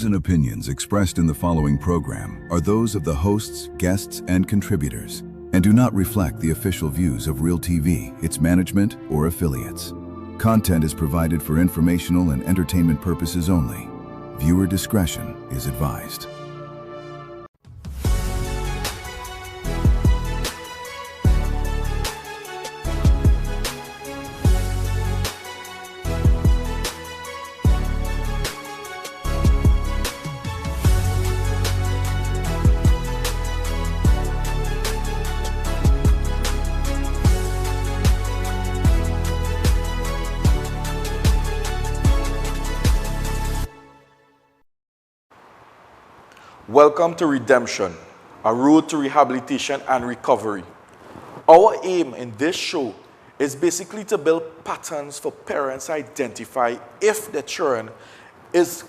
and opinions expressed in the following program are those of the hosts, guests, and contributors, and do not reflect the official views of Real TV, its management, or affiliates. Content is provided for informational and entertainment purposes only. Viewer discretion is advised. Welcome to Redemption, a road to rehabilitation and recovery. Our aim in this show is basically to build patterns for parents to identify if their children is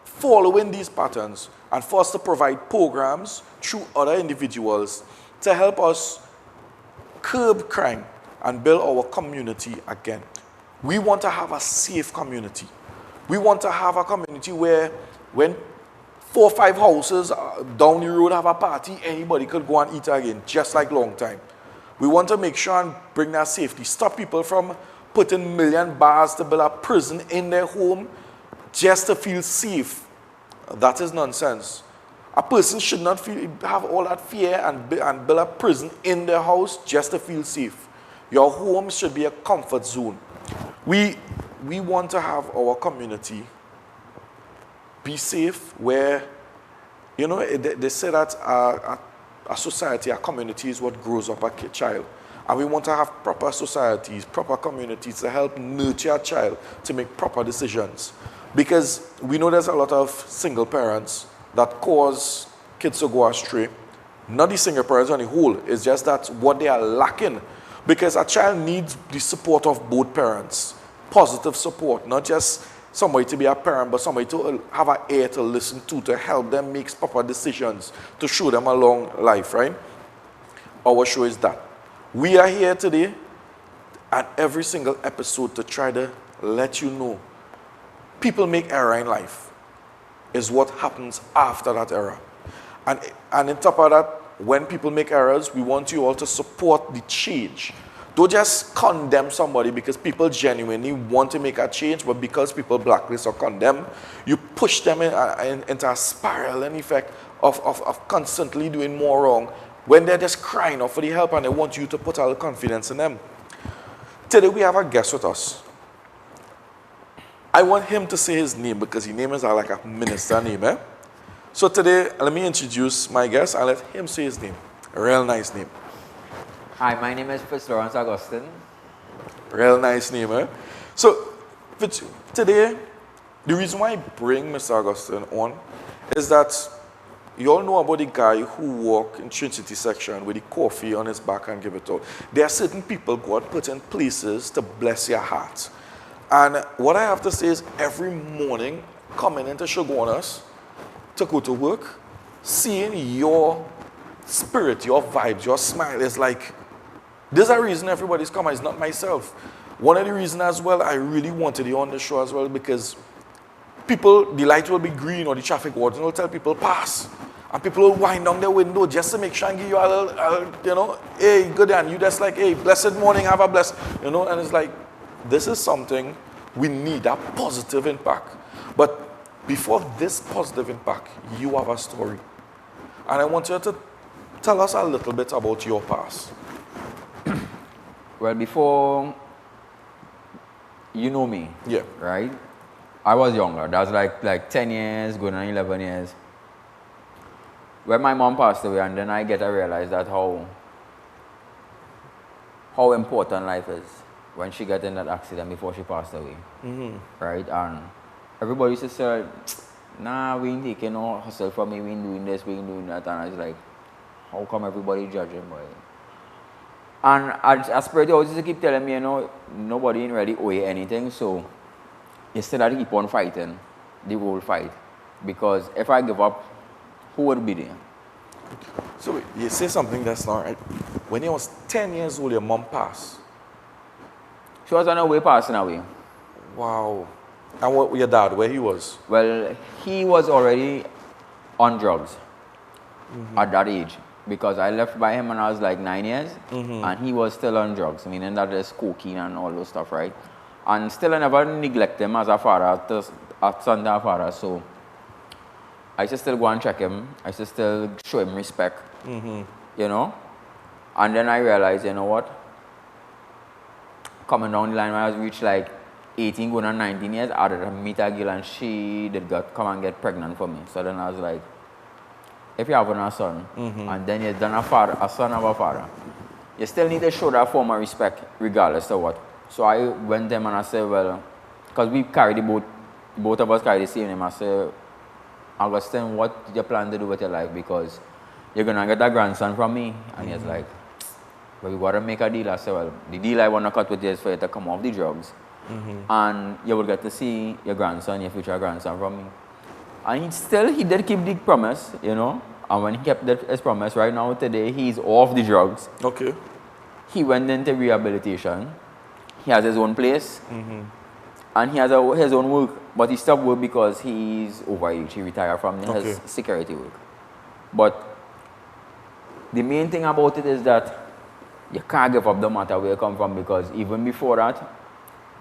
following these patterns, and for us to provide programs through other individuals to help us curb crime and build our community again. We want to have a safe community. We want to have a community where when 4 or 5 houses down the road have a party, anybody could go and eat again, just like long time. We want to make sure and bring that safety, stop people from putting million bars to build a prison in their home just to feel safe. That is nonsense. A person should not have all that fear and build a prison in their house just to feel safe. Your home should be a comfort zone. We want to have our community be safe, where, you know, they say that a society, a community is what grows up a child. And we want to have proper societies, proper communities to help nurture a child to make proper decisions. Because we know there's a lot of single parents that cause kids to go astray. Not the single parents on the whole, it's just that what they are lacking. Because a child needs the support of both parents. Positive support, not just somebody to be a parent, but somebody to have an ear to listen to help them make proper decisions, to show them a long life, right? Our show is that. We are here today at every single episode to try to let you know people make error in life. Is what happens after that error. And on top of that, when people make errors, we want you all to support the change. Don't just condemn somebody because people genuinely want to make a change, but because people blacklist or condemn, you push them into a spiral and effect of constantly doing more wrong when they're just crying out for the help and they want you to put all the confidence in them. Today we have a guest with us. I want him to say his name because his name is like a minister name. So today, let me introduce my guest and let him say his name. A real nice name. Hi, my name is Fitzlawrence Augustine. Real nice name, So, today, the reason why I bring Mr. Augustine on is that you all know about the guy who walked in Trinity section with the coffee on his back and give it out. There are certain people God put in places to bless your heart. And what I have to say is every morning, coming into Shogunas to go to work, seeing your spirit, your vibes, your smile is like, there's a reason everybody's coming. It's not myself. One of the reasons as well, I really wanted you on the show as well, because people, the light will be green or the traffic warden will tell people pass. And people will wind down their window just to make sure and give you a little, you know, hey, good day. And you just like, hey, blessed morning, have a blessed, you know, and it's like, this is something we need, a positive impact. But before this positive impact, you have a story. And I want you to tell us a little bit about your past. Well, before you know me, yeah, right? I was younger. That was like 10 years, going on 11 years. When my mom passed away, and then I realized that how important life is when she got in that accident before she passed away, right? And everybody used to say, nah, we ain't taking no hustle from me, we ain't doing this, we ain't doing that. And I was like, how come everybody judging, boy? And a spirit always used to keep telling me, you know, nobody ain't really owe you anything, so instead I keep on fighting the whole fight. Because if I give up, who would be there? So you say something that's not right. When you was 10 years old, your mom passed. She was on her way passing away. Wow. And what your dad, where he was? Well, he was already on drugs at that age because I left by him when I was like 9 years and he was still on drugs, meaning that there's cocaine and all those stuff, right? And still I never neglect him as a father, as son to a father, so I used to still go and check him. I used to still show him respect, you know? And then I realized, you know what? Coming down the line when I was reached like 18 going on 19 years, I had to meet a girl and she did come and get pregnant for me. So then I was like, if you have a son and then you've done a son of a father, you still need to show that form of respect regardless of what. So I went to him and I said, well, because we carry both of us carry the same name. I said, Augustine, what do you plan to do with your life? Because you're going to get a grandson from me. And he's like, well, we got to make a deal. I said, well, the deal I want to cut with you is for you to come off the drugs. And you will get to see your grandson, your future grandson from me. And he did keep the promise, you know. And when he kept his promise, right now, today, he's off the drugs. Okay. He went into rehabilitation. He has his own place. And he has his own work. But he stopped work because he's overage. He retired from his security work. But the main thing about it is that you can't give up no matter where you come from, because even before that,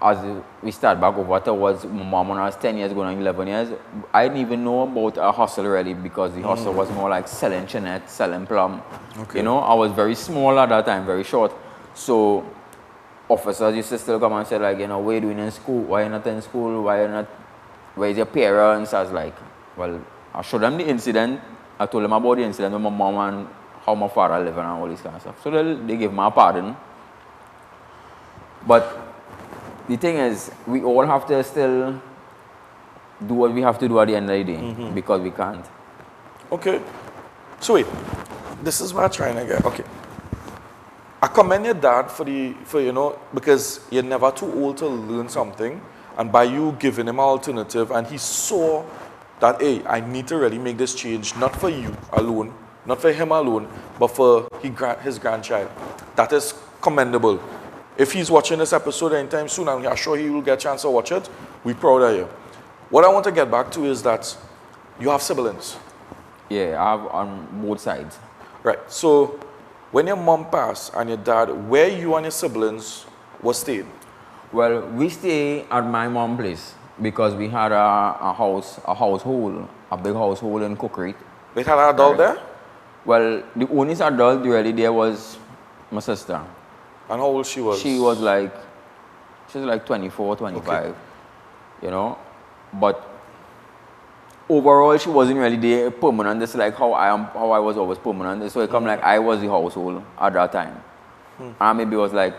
as we start back over towards my mom when I was 10 years, going on 11 years, I didn't even know about a hustle really, because the hustle was more like selling chinette, selling plum. Okay. You know, I was very small at that time, very short. So officers used to still come and say like, you know, what are you doing in school? Why are you not in school? Where's your parents? I was like, well, I showed them the incident. I told them about the incident with my mom and how my father lived and all this kind of stuff. So they gave me a pardon. But the thing is, we all have to still do what we have to do at the end of the day, because we can't. Okay. So wait, this is what I'm trying to get. Okay. I commend your dad for you know, because you're never too old to learn something, and by you giving him an alternative, and he saw that, hey, I need to really make this change, not for you alone, not for him alone, but for his grandchild. That is commendable. If he's watching this episode anytime soon, and I'm sure he will get a chance to watch it, we're proud of you. What I want to get back to is that you have siblings. Yeah, I have on both sides. Right. So when your mom passed and your dad, where you and your siblings were staying? Well, we stay at my mom's place because we had a household, a big household in Cook Creek. They had an adult there? Well, the only adult really there was my sister. And how old she was? She was like 24, 25, okay. You know. But overall, she wasn't really there permanent. It's like how I was always permanent. So it come like I was the household at that time. And maybe it was like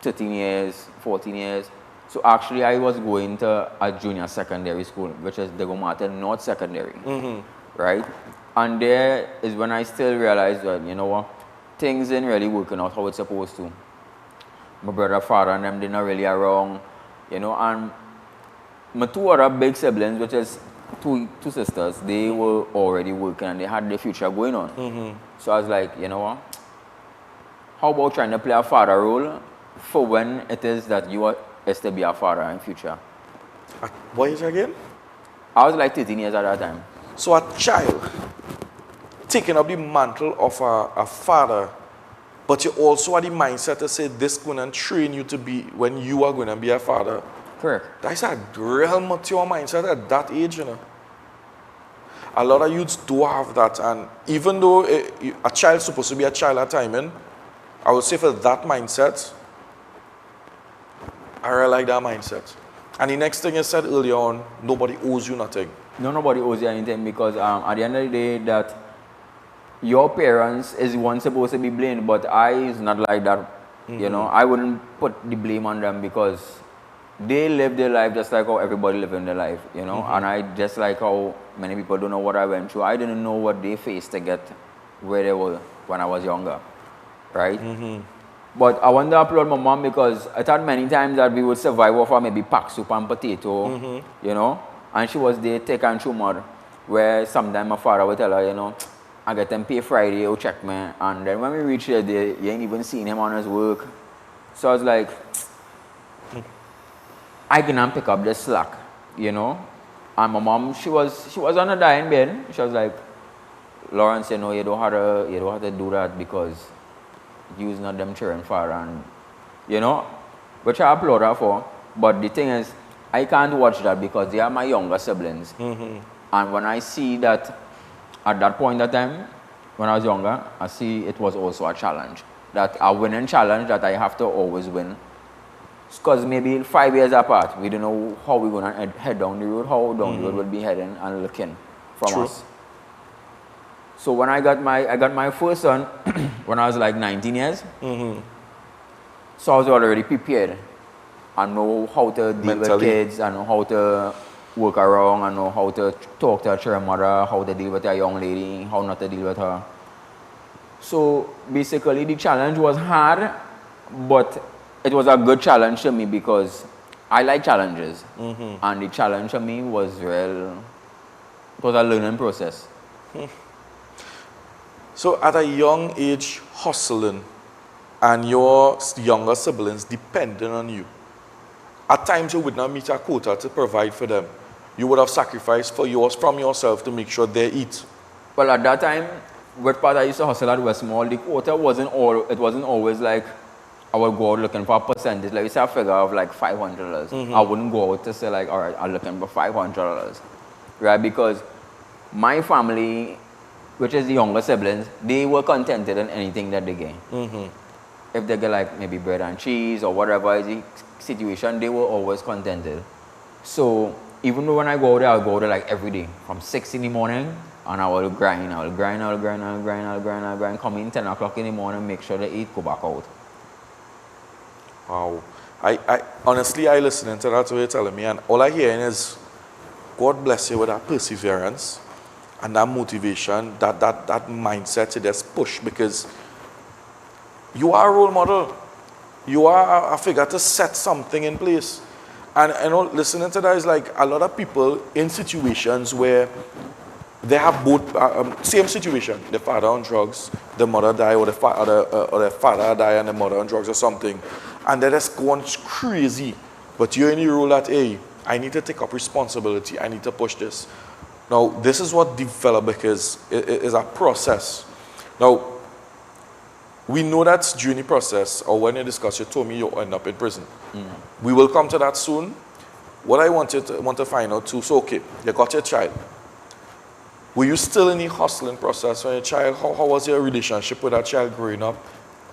13 years, 14 years. So actually, I was going to a junior secondary school, which is Diego Martin North Secondary, right? And there is when I still realized that, you know what, things ain't really working out how it's supposed to. My brother, father, and them, they're not really around, you know. And my two other big siblings, which is two sisters, they were already working and they had their future going on. So I was like, you know what, how about trying to play a father role for when it is that you are to be a father in future. What age again? I was like 13 years at that time. So a child taking up the mantle of a father, but you also had the mindset to say this going to train you to be when you are going to be a father. Correct. That's a real mature mindset at that age, you know. A lot of youths do have that, and even though a child's supposed to be a child at timing, I would say for that mindset, I really like that mindset. And the next thing you said earlier on, nobody owes you nothing. No, nobody owes you anything, because at the end of the day, that your parents is one supposed to be blamed, but I is not like that. You know, I wouldn't put the blame on them because they live their life just like how everybody live in their life, you know. And I just like how many people don't know what I went through. I didn't know what they faced to get where they were when I was younger, right? But I want to applaud my mom because I thought many times that we would survive off of maybe pack soup and potato, you know. And she was there take and chew mud, where sometimes my father would tell her, you know, I get them pay Friday, you check me. And then when we reach there, you ain't even seen him on his work. So I was like, I cannot pick up the slack, you know. And my mom, she was on a dying bed. She was like, Lawrence, you know, you don't have to do that because you's not them children father, and you know, which I applaud her for. But the thing is, I can't watch that because they are my younger siblings. And when I see that, at that point in time, when I was younger, I see it was also a challenge. That a winning challenge that I have to always win. Because maybe 5 years apart, we don't know how we're going to head down the road, how down the road will be heading and looking from us. So when I got my first son when I was like 19 years, so I was already prepared. I know how to deal with kids, I know how to work around, I know how to talk to a children mother, how to deal with a young lady, how not to deal with her. So basically the challenge was hard, but it was a good challenge to me because I like challenges. And the challenge to me was it was a learning process. So at a young age, hustling, and your younger siblings depending on you. At times you would not meet a quota to provide for them. You would have sacrificed from yourself to make sure they eat. Well, at that time, what part I used to hustle at Westmall, the quota wasn't always like I would go out looking for a percentage. Like, we say a figure of like $500. I wouldn't go out to say like, all right, I'm looking for $500. Right? Because my family, which is the younger siblings, they were contented in anything that they get. If they get like maybe bread and cheese or whatever is the situation, they were always contented. So even though when I go there, I'll go there like every day from 6 in the morning, and I will grind, come in 10 o'clock in the morning, make sure they eat, go back out. Wow. I honestly, I listening to that what you're telling me, and all I hearing is, God bless you with that perseverance and that motivation, that mindset to just push, because you are a role model. You are a figure to set something in place. And you know, listening to that is like a lot of people in situations where they have both, same situation, the father on drugs, the mother die, or the father die and the mother on drugs or something. And they're just going crazy. But you're in the role that, hey, I need to take up responsibility. I need to push this. Now, this is what development is a process. Now, we know that during the process, or when you discuss, you told me you end up in prison. We will come to that soon. What I want to find out too, so okay, you got your child. Were you still in the hustling process when your child, how was your relationship with that child growing up?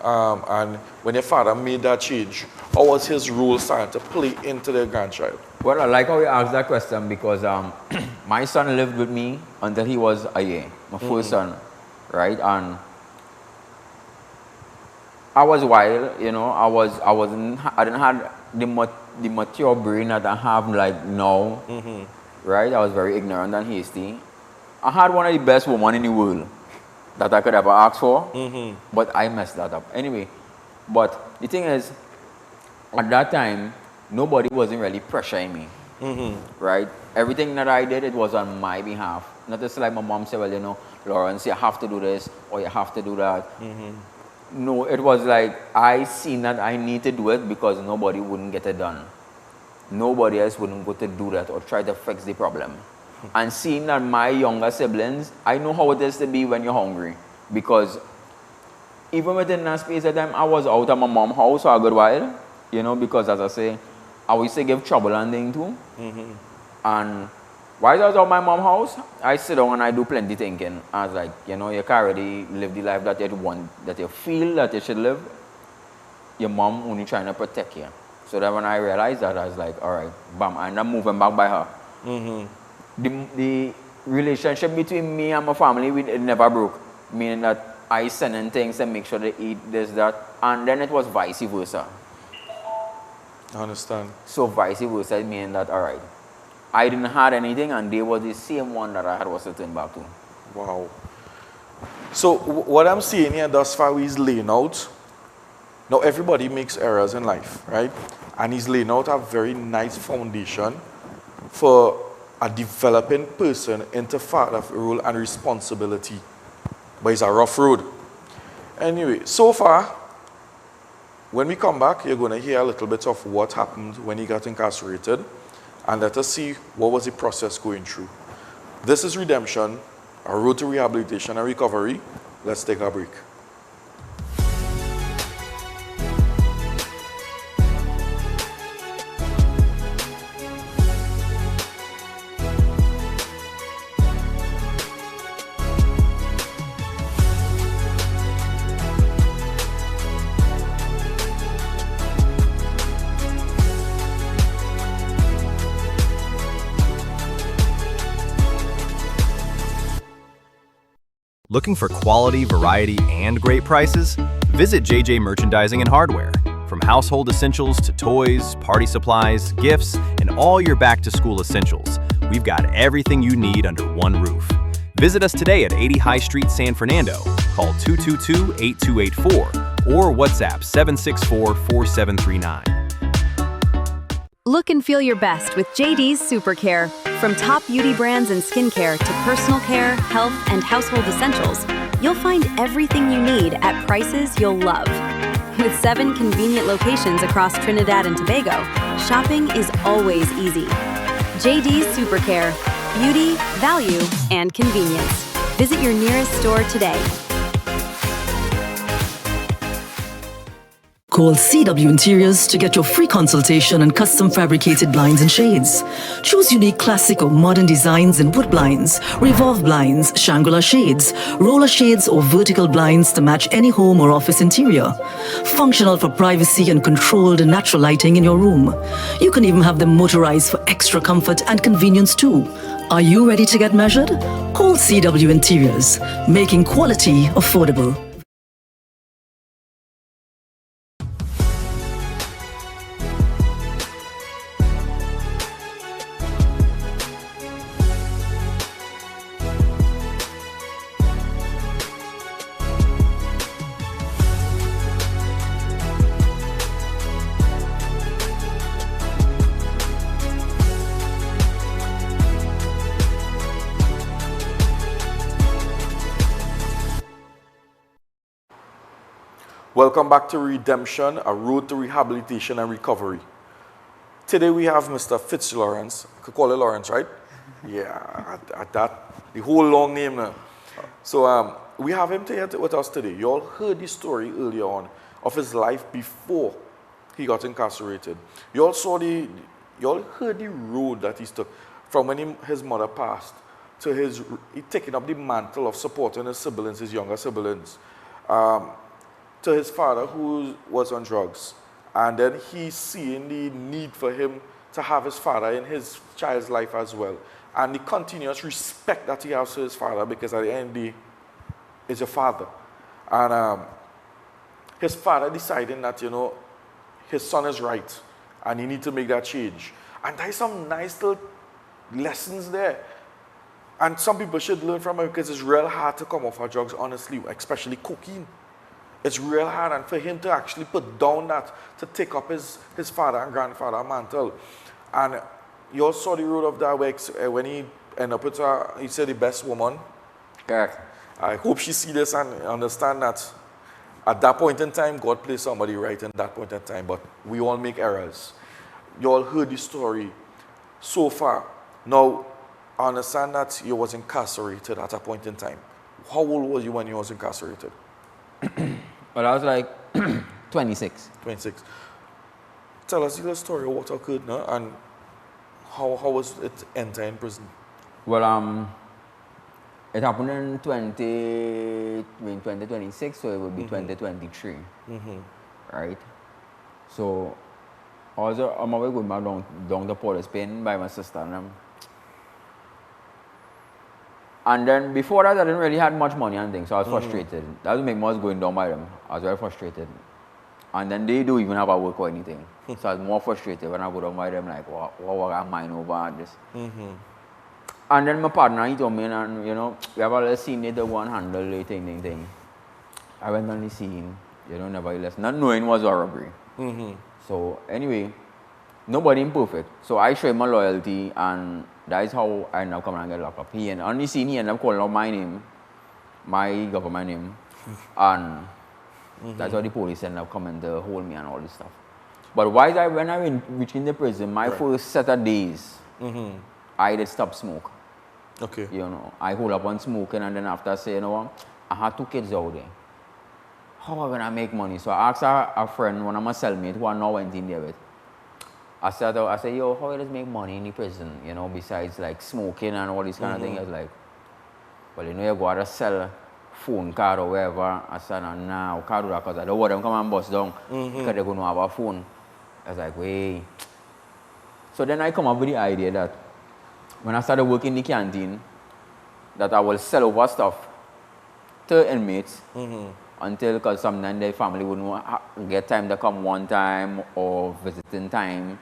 And when your father made that change, how was his role starting to play into their grandchild? Well, I like how you asked that question because my son lived with me until he was a year, my first son, right? And I was wild, you know. I didn't have the mature brain that I have like now, right? I was very ignorant and hasty. I had one of the best women in the world that I could ever ask for, but I messed that up. Anyway, but the thing is, at that time, nobody wasn't really pressuring me, right? Everything that I did, it was on my behalf. Not just like my mom said, well, you know, Lawrence, you have to do this or you have to do that. No, it was like I seen that I need to do it because nobody wouldn't get it done. Nobody else wouldn't go to do that or try to fix the problem. And seeing that my younger siblings, I know how it is to be when you're hungry. Because even within that space of time, I was out of my mom's house for a good while. You know, because as I say, I used to give trouble and thing too. And while I was out of my mom's house, I sit down and I do plenty thinking. I was like, you know, you can't already live the life that you want, that you feel that you should live. Your mom only trying to protect you. So then when I realized that, I was like, all right, bam, and I'm moving back by her. The relationship between me and my family, it never broke. Meaning that I send in things and make sure they eat this, that. And then it was vice versa. I understand. So vice versa, meaning that, all right, I didn't have anything and they were the same one that I had was sitting back to. Wow. So what I'm seeing here thus far is laying out. Now everybody makes errors in life, right? And he's laying out a very nice foundation for a developing person into father role and responsibility. But it's a rough road. Anyway, so far, when we come back, you're going to hear a little bit of what happened when he got incarcerated, and let us see what was the process going through. This is Redemption, a road to rehabilitation and recovery. Let's take a break. Looking for quality, variety, and great prices? Visit JJ Merchandising and Hardware. From household essentials to toys, party supplies, gifts, and all your back-to-school essentials, we've got everything you need under one roof. Visit us today at 80 High Street, San Fernando. Call 222-8284 or WhatsApp 764-4739. Look and feel your best with JD's Supercare. From top beauty brands and skincare to personal care, health, and household essentials, you'll find everything you need at prices you'll love. With 7 convenient locations across Trinidad and Tobago, shopping is always easy. JD's Supercare. Beauty, value, and convenience. Visit your nearest store today. Call CW Interiors to get your free consultation on custom fabricated blinds and shades. Choose unique classic or modern designs in wood blinds, revolve blinds, Shangri-La shades, roller shades or vertical blinds to match any home or office interior. Functional for privacy and controlled natural lighting in your room. You can even have them motorized for extra comfort and convenience too. Are you ready to get measured? Call CW Interiors, making quality affordable. Welcome back to Redemption, a road to rehabilitation and recovery. Today we have Mr. Fitzlawrence. I could call it Lawrence, right? Yeah, at that, the whole long name now. So we have him with us today. You all heard the story earlier on of his life before he got incarcerated. You all heard the road that he took from when his mother passed to he taking up the mantle of supporting his siblings, his younger siblings. To his father who was on drugs, and then he seeing the need for him to have his father in his child's life as well, and the continuous respect that he has to his father, because at the end of the day, he's a father. And his father deciding that, his son is right, and he need to make that change. And there's some nice little lessons there. And some people should learn from it, because it's real hard to come off of drugs, honestly, especially cocaine. It's real hard, and for him to actually put down that, to take up his father and grandfather mantle. And you all saw the road of that where when he ended up with her, he said the best woman. Correct. I hope she see this and understand that at that point in time, God placed somebody right in that point in time, but we all make errors. You all heard the story so far. Now, I understand that you was incarcerated at a point in time. How old was you when you was incarcerated? Well, I was like 26. 26. Tell us the story of what occurred now, and how was it entering prison? Well, it happened in 2026, so it would be 2023. Right? So, I was on my way going back down to Port of Spain by my sister. And then before that, I didn't really have much money and things, so I was frustrated. That was make months going down by them. I was very frustrated. And then they don't even have a work or anything. So I was more frustrated when I go down by them, like, what I mine over this. And then my partner, he told me, and we have a little scene there to go and handle the thing. I went on the scene, nevertheless, not knowing it was a robbery. So anyway, nobody imperfect. So I showed my loyalty, and that is how I ended up coming and get locked up. He ended up calling out my name, my government name, and That's why the police ended up coming to hold me and all this stuff. But when I reached in the prison, my first set of days, I did stop smoke. Okay. You know, I hold up on smoking, and then after I say, you know what, I had 2 kids out there. How am I gonna make money? So I asked a friend, one of my cellmates, who I now went in there with. I said, yo, how does make money in the prison? You know, besides like smoking and all these kind of things. I was like, well, you know, you go to sell phone card or whatever. I said, nah, I can't do that because I don't want them come and bust down because they're going to have a phone. I was like, wait. So then I come up with the idea that when I started working in the canteen, that I will sell over stuff to inmates until, because sometimes their family wouldn't get time to come one time or visiting time.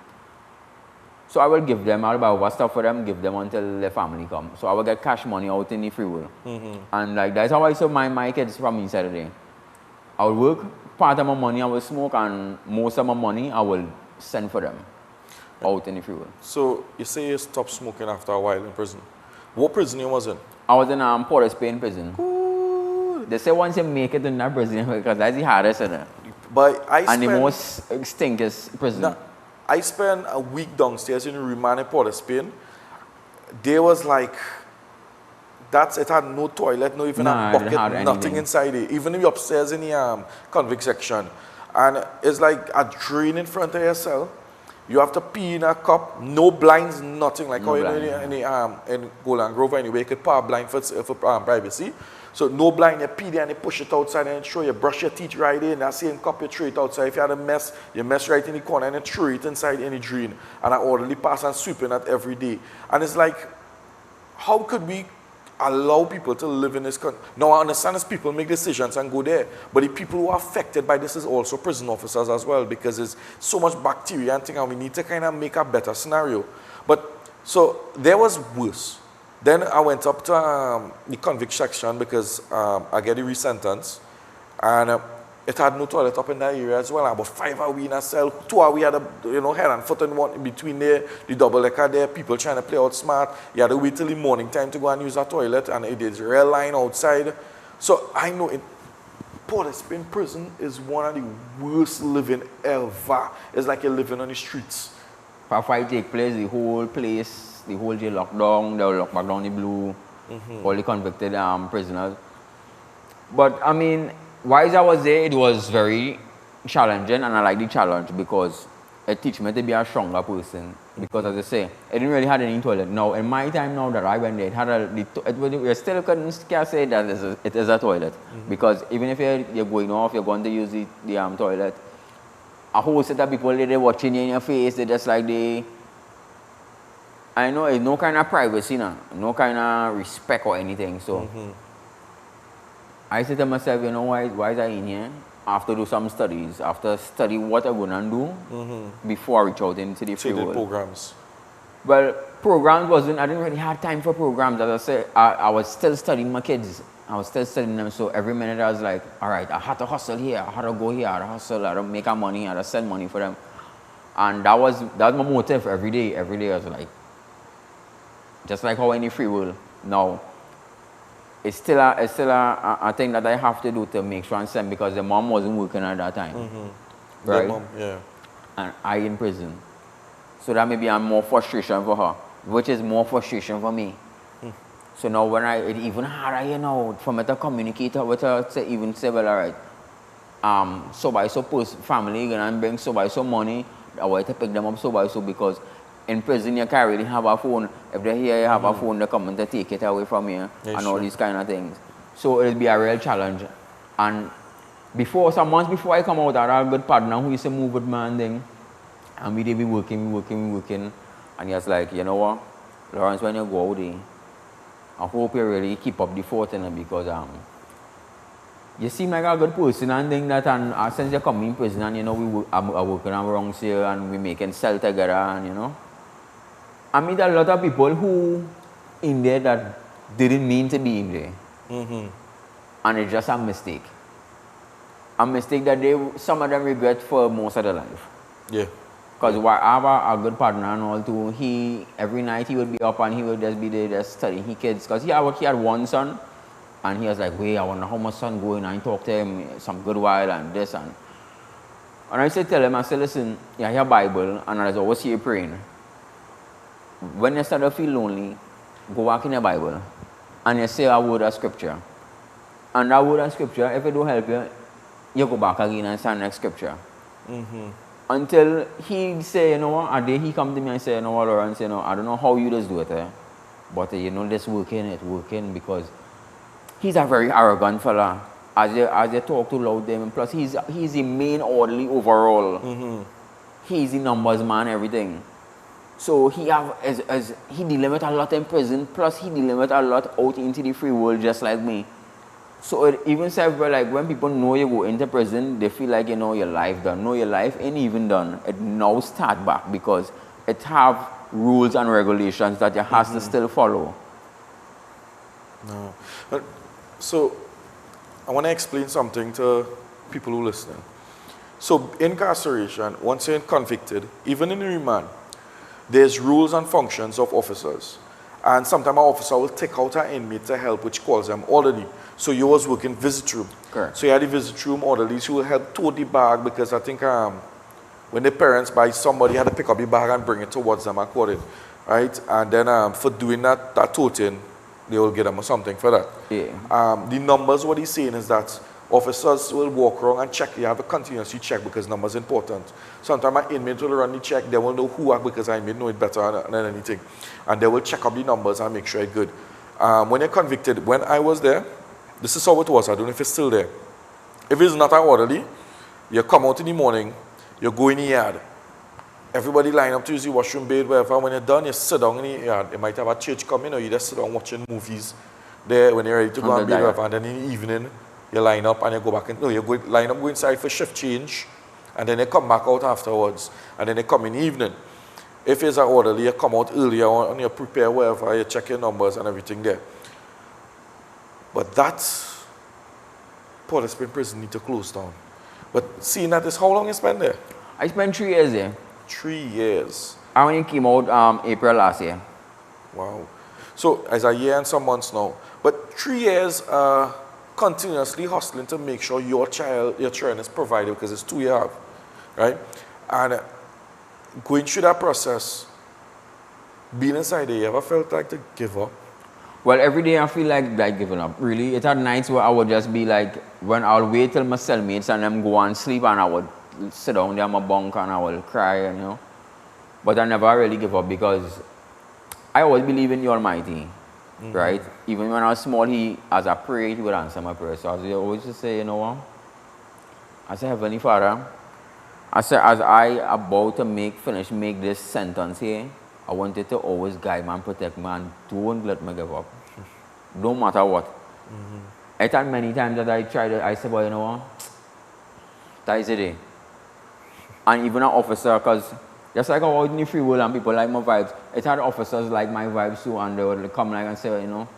So I will give them, I'll buy over stuff for them, give them until their family come. So I will get cash money out in the free will. And like that's how I saw my kids from inside the day. I will work, part of my money I will smoke, and most of my money I will send for them out in the free will. So you say you stopped smoking after a while in prison. What prison you was in? I was in Port of Spain prison. Ooh. They say once you make it in that prison, because that's the hardest, isn't it? But And the most stinkiest prison. Now, I spent a week downstairs in Remand in Port of Spain. There was like, it had no toilet, no even a bucket, nothing inside it. Even the upstairs in the convict section. And it's like a drain in front of your cell. You have to pee in a cup, no blinds, nothing. Like how you know in Golden Grove anyway, you could put a blind for privacy. So no blind, you pee there and you push it outside and throw, you brush your teeth right in, that same cup you throw it outside. If you had a mess, you mess right in the corner and you throw it inside any drain. And I orderly pass and sweeping that every day. And it's like, how could we allow people to live in this country? Now I understand as people make decisions and go there, but the people who are affected by this is also prison officers as well, because there's so much bacteria and things, and we need to kind of make a better scenario. But, so there was worse. Then I went up to the convict section because I get a re-sentence, and it had no toilet up in that area as well. About 5 hours in a cell, 2 hours we had head and foot and one in between there, the double decker there, people trying to play out smart. You had to wait till the morning time to go and use a toilet, and it is real line outside. So I know Port of Spain prison is one of the worst living ever. It's like you're living on the streets. If a fight take place, the whole jail locked down, they'll lock back down the blue, all the convicted prisoners. But I mean, while I was there, it was very challenging, and I like the challenge because it teach me to be a stronger person. Because as I say, it didn't really have any toilet. Now, in my time now that I went there, it had we still can't say that it is a toilet. Because even if you're going off, you're going to use the toilet, a whole set of people, they're watching you in your face, they just like I know it's no kind of privacy, no kind of respect or anything. So I said to myself, you know, why is I in here? I have to do some studies. After study what I'm gonna do before I reach out into the free world. Programs. Well, programs I didn't really have time for programs. As I said, I was still studying my kids. I was still studying them. So every minute I was like, all right, I had to hustle here, I had to go here, I had to hustle, I had to make money, I had to send money for them. And that was my motive every day. Every day I was like, just like how in the free world now, it's still a thing that I have to do to make sure and send, because the mom wasn't working at that time. Right? The mom, yeah. And I in prison. So that may be more frustration for her, which is more frustration for me. So now when it even harder, you know, for me to communicate with her, to even say, well, all right, so by so family gonna bring so by so money, I want to pick them up so by so, because in prison, you can't really have a phone. If they're here, you have a phone, they're coming to take it away from you, and all these kind of things. So it'll be a real challenge. And some months before I come out, I had a good partner who used to move with me and thing. And we did be working. And he was like, you know what, Lawrence, when you go out there, I hope you really keep up the fort, because you seem like a good person and thing that, and since you come in prison and, you know, we are working around here and we making cell together, and, you know, I meet a lot of people who in there that didn't mean to be in there. And it's just a mistake. A mistake that some of them regret for most of their life. Yeah. Because I have a good partner and all too. Every night he would be up and he would just be there just studying his kids. Because he had one son, And he was like, wait, I wonder how my son going. And I talked to him some good while and this and I said, tell him, I said, listen, you have your Bible and I always see you praying. When you start to feel lonely, go back in your Bible and you say a word of scripture. And that word of scripture, if it don't help you, you go back again and start next scripture. Until he say, you know what, a day he come to me and say, you know what, Lawrence, you know, I don't know how you just do it, but you know, this working because he's a very arrogant fella. As you talk too loud them, and plus he's the main orderly overall. He's the numbers man, everything. So he he dealing with a lot in prison, plus he dealing with a lot out into the free world just like me. So it even says like when people know you go into prison, they feel like you know your life done. No, your life ain't even done. It now start back because it have rules and regulations that you has to still follow. No. So I want to explain something to people who listen. So incarceration, once you're convicted, even in remand, there's rules and functions of officers. And sometimes an officer will take out an inmate to help, which calls them orderly. So you was working visit room. Correct. So you had the visit room orderlies who will help tote the bag because I think when the parents buy somebody had to pick up the bag and bring it towards them and call it, right? And then for doing that toting, they will get them something for that. Yeah. The numbers, what he's saying is that officers will walk around and check. You have to continuously check because numbers are important. Sometimes an inmate will run the check. They will know who are because I may know it better than anything. And they will check up the numbers and make sure it's good. When you're convicted, when I was there, this is how it was. I don't know if it's still there. If it's not an orderly, you come out in the morning, you go in the yard. Everybody line up to use the washroom, bathe, wherever. When you're done, you sit down in the yard. You might have a church coming or you just sit down watching movies there when you're ready to go and bathe, wherever. And then in the evening, you line up and you go back. You line up, go inside for shift change. And then you come back out afterwards. And then you come in the evening. If it's an orderly, you come out earlier and you prepare wherever, you check your numbers and everything there. But that Port Spring prison need to close down. But seeing that is how long you spent there? I spent 3 years there. 3 years. I only came out April last year. Wow. So it's a year and some months now. But 3 years continuously hustling to make sure your child is provided because it's 2 years, right? And going through that process, being inside there, you ever felt like to give up? Well, every day I feel like giving up. Really, it had nights where I would just be like, when I'll wait till my cellmates and them go and sleep, and I would sit down there on my bunk and I will cry, you know. But I never really give up because I always believe in the Almighty, right? Even when I was small, as I prayed, He would answer my prayers. So I always just say, you know what? I say, Heavenly Father, I say, as I about to make this sentence here, I want you to always guide me and protect me and don't let me give up. No matter what. I thought many times that I tried it, I said, well, you know what? That is it. And even an officer, because just like out in the free world and people like my vibes, it had officers like my vibes too, and they would come like and say, you know,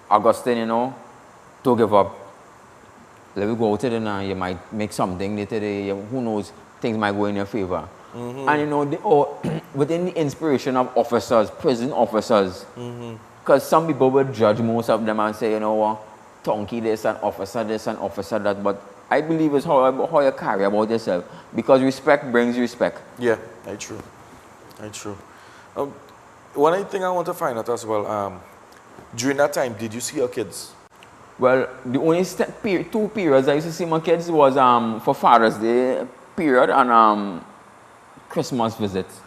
Augustine, you know, don't give up. Let me go out today now, you might make something today, who knows, things might go in your favor. And you know, within the inspiration of officers, prison officers, because some people would judge most of them and say, you know what, tonky this and officer that, but I believe it's how you carry about yourself, because respect brings respect. Yeah, that's true. That's true. One thing I want to find out as well, during that time, did you see your kids? Well, the only 2 periods I used to see my kids was for Father's Day period and Christmas visits.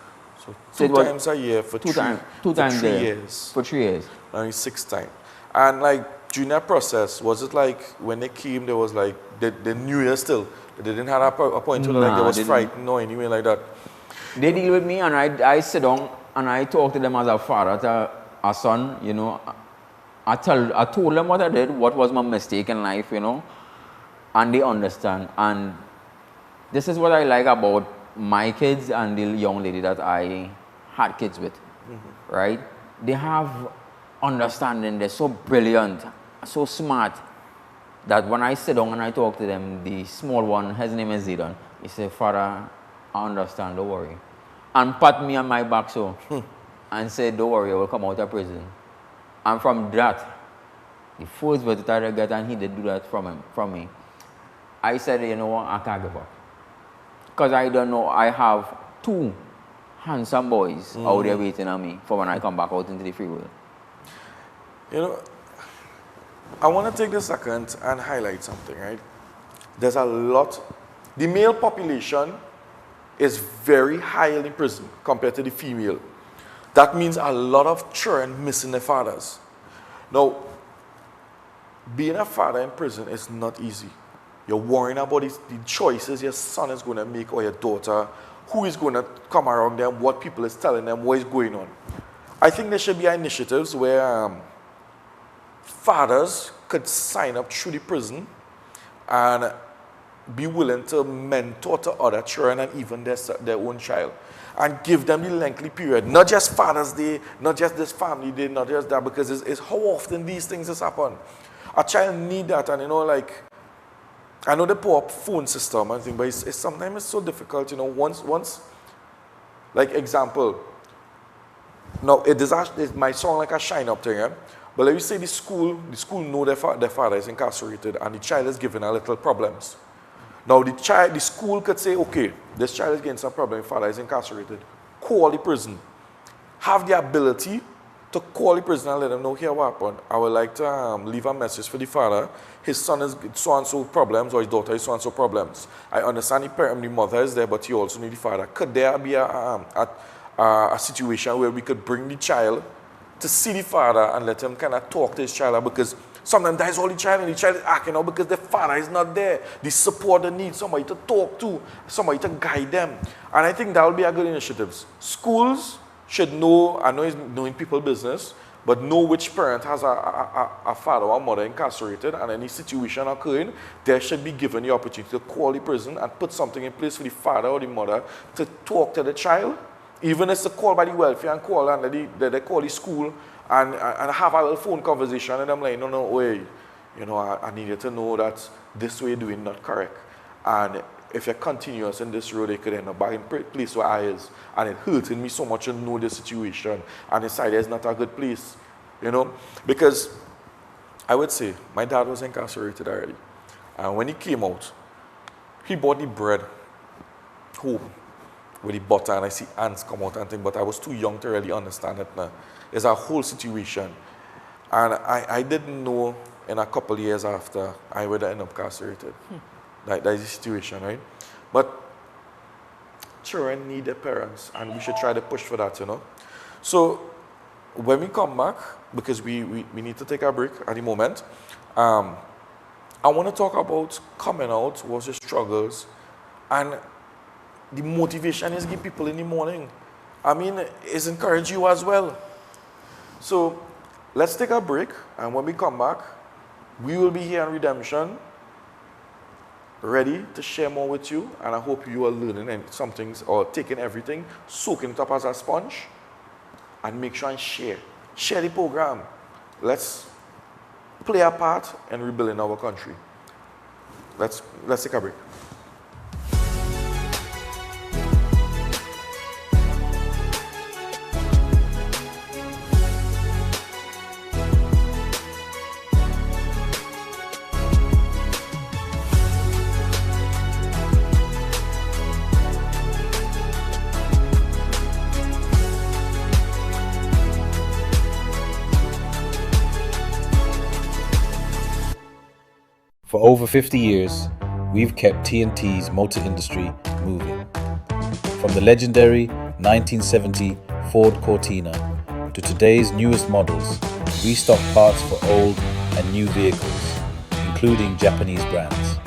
So two times a year for two 3 years. For 3 years. Only 6 times. And like during that process, was it like when they came, there was like they knew you still? They didn't have a point where like they was frightened or anything like that? They deal with me and I sit down and I talk to them as a father, to a son, you know. I told them what I did, what was my mistake in life, you know. And they understand. And this is what I like about my kids and the young lady that I had kids with, right? They have understanding. They're so brilliant, so smart, that when I sit down and I talk to them, the small one, his name is Zidane, he said, Father, I understand, don't worry. And pat me on my back so, and said, don't worry, I will come out of prison. And from that, the first visit I got, and he did do that from me. I said, you know what, I can't give up. Because I don't know, I have 2 handsome boys out there waiting on me for when I come back out into the free world. You know, I want to take this second and highlight something, right? There's a lot, the male population is very high in prison compared to the female. That means a lot of children missing their fathers. Now, being a father in prison is not easy. You're worrying about the choices your son is going to make or your daughter, who is going to come around them, what people is telling them, what is going on. I think there should be initiatives where fathers could sign up through the prison and be willing to mentor to other children and even their own child, and give them the lengthy period, not just Father's Day, not just this family day, not just that, because it's how often these things has happened. A child need that, and you know, like, I know the poor phone system and thing, but it's sometimes it's so difficult, you know, once, like example, now it might sound like a shine up thing, but let me say the school know their father is incarcerated and the child is given a little problems. Now the school could say, okay, this child is getting some problem, father is incarcerated. Call the prison. Have the ability to call the prison and let them know, here what happened. I would like to leave a message for the father. His son is so-and-so problems, or his daughter is so-and-so problems. I understand the mother is there, but you also need the father. Could there be a situation where we could bring the child to see the father and let him kind of talk to his child? Because sometimes that's all the child, and the child is acting out because the father is not there. The support they need, somebody to talk to, somebody to guide them. And I think that will be a good initiative. Schools should know, I know it's knowing people's business, but know which parent has a father or mother incarcerated, and any situation occurring, they should be given the opportunity to call the prison and put something in place for the father or the mother to talk to the child. Even if it's a call by the welfare and call, and they call the school and have a little phone conversation, and I'm like, no, wait, you know, I need you to know that this way you're doing not correct. And if you're continuous in this road, it could end up back in place where I is. And it hurting me so much to know the situation. And inside is not a good place, you know. Because I would say, my dad was incarcerated already. And when he came out, he bought the bread home with the butter, and I see ants come out and things, but I was too young to really understand it now. It's a whole situation. And I didn't know in a couple of years after I would end up incarcerated. That is the situation, right? But children need their parents, and we should try to push for that, you know. So when we come back, because we need to take a break at the moment, I want to talk about coming out, what's the struggles, and the motivation is give people in the morning. I mean, it's encourage you as well. So let's take a break, and when we come back, we will be here on Redemption, ready to share more with you, and I hope you are learning some things or taking everything, soaking it up as a sponge, and make sure and share. Share the program. Let's play a part in rebuilding our country. Let's take a break. For over 50 years, we've kept TNT's motor industry moving. From the legendary 1970 Ford Cortina to today's newest models, we stock parts for old and new vehicles, including Japanese brands.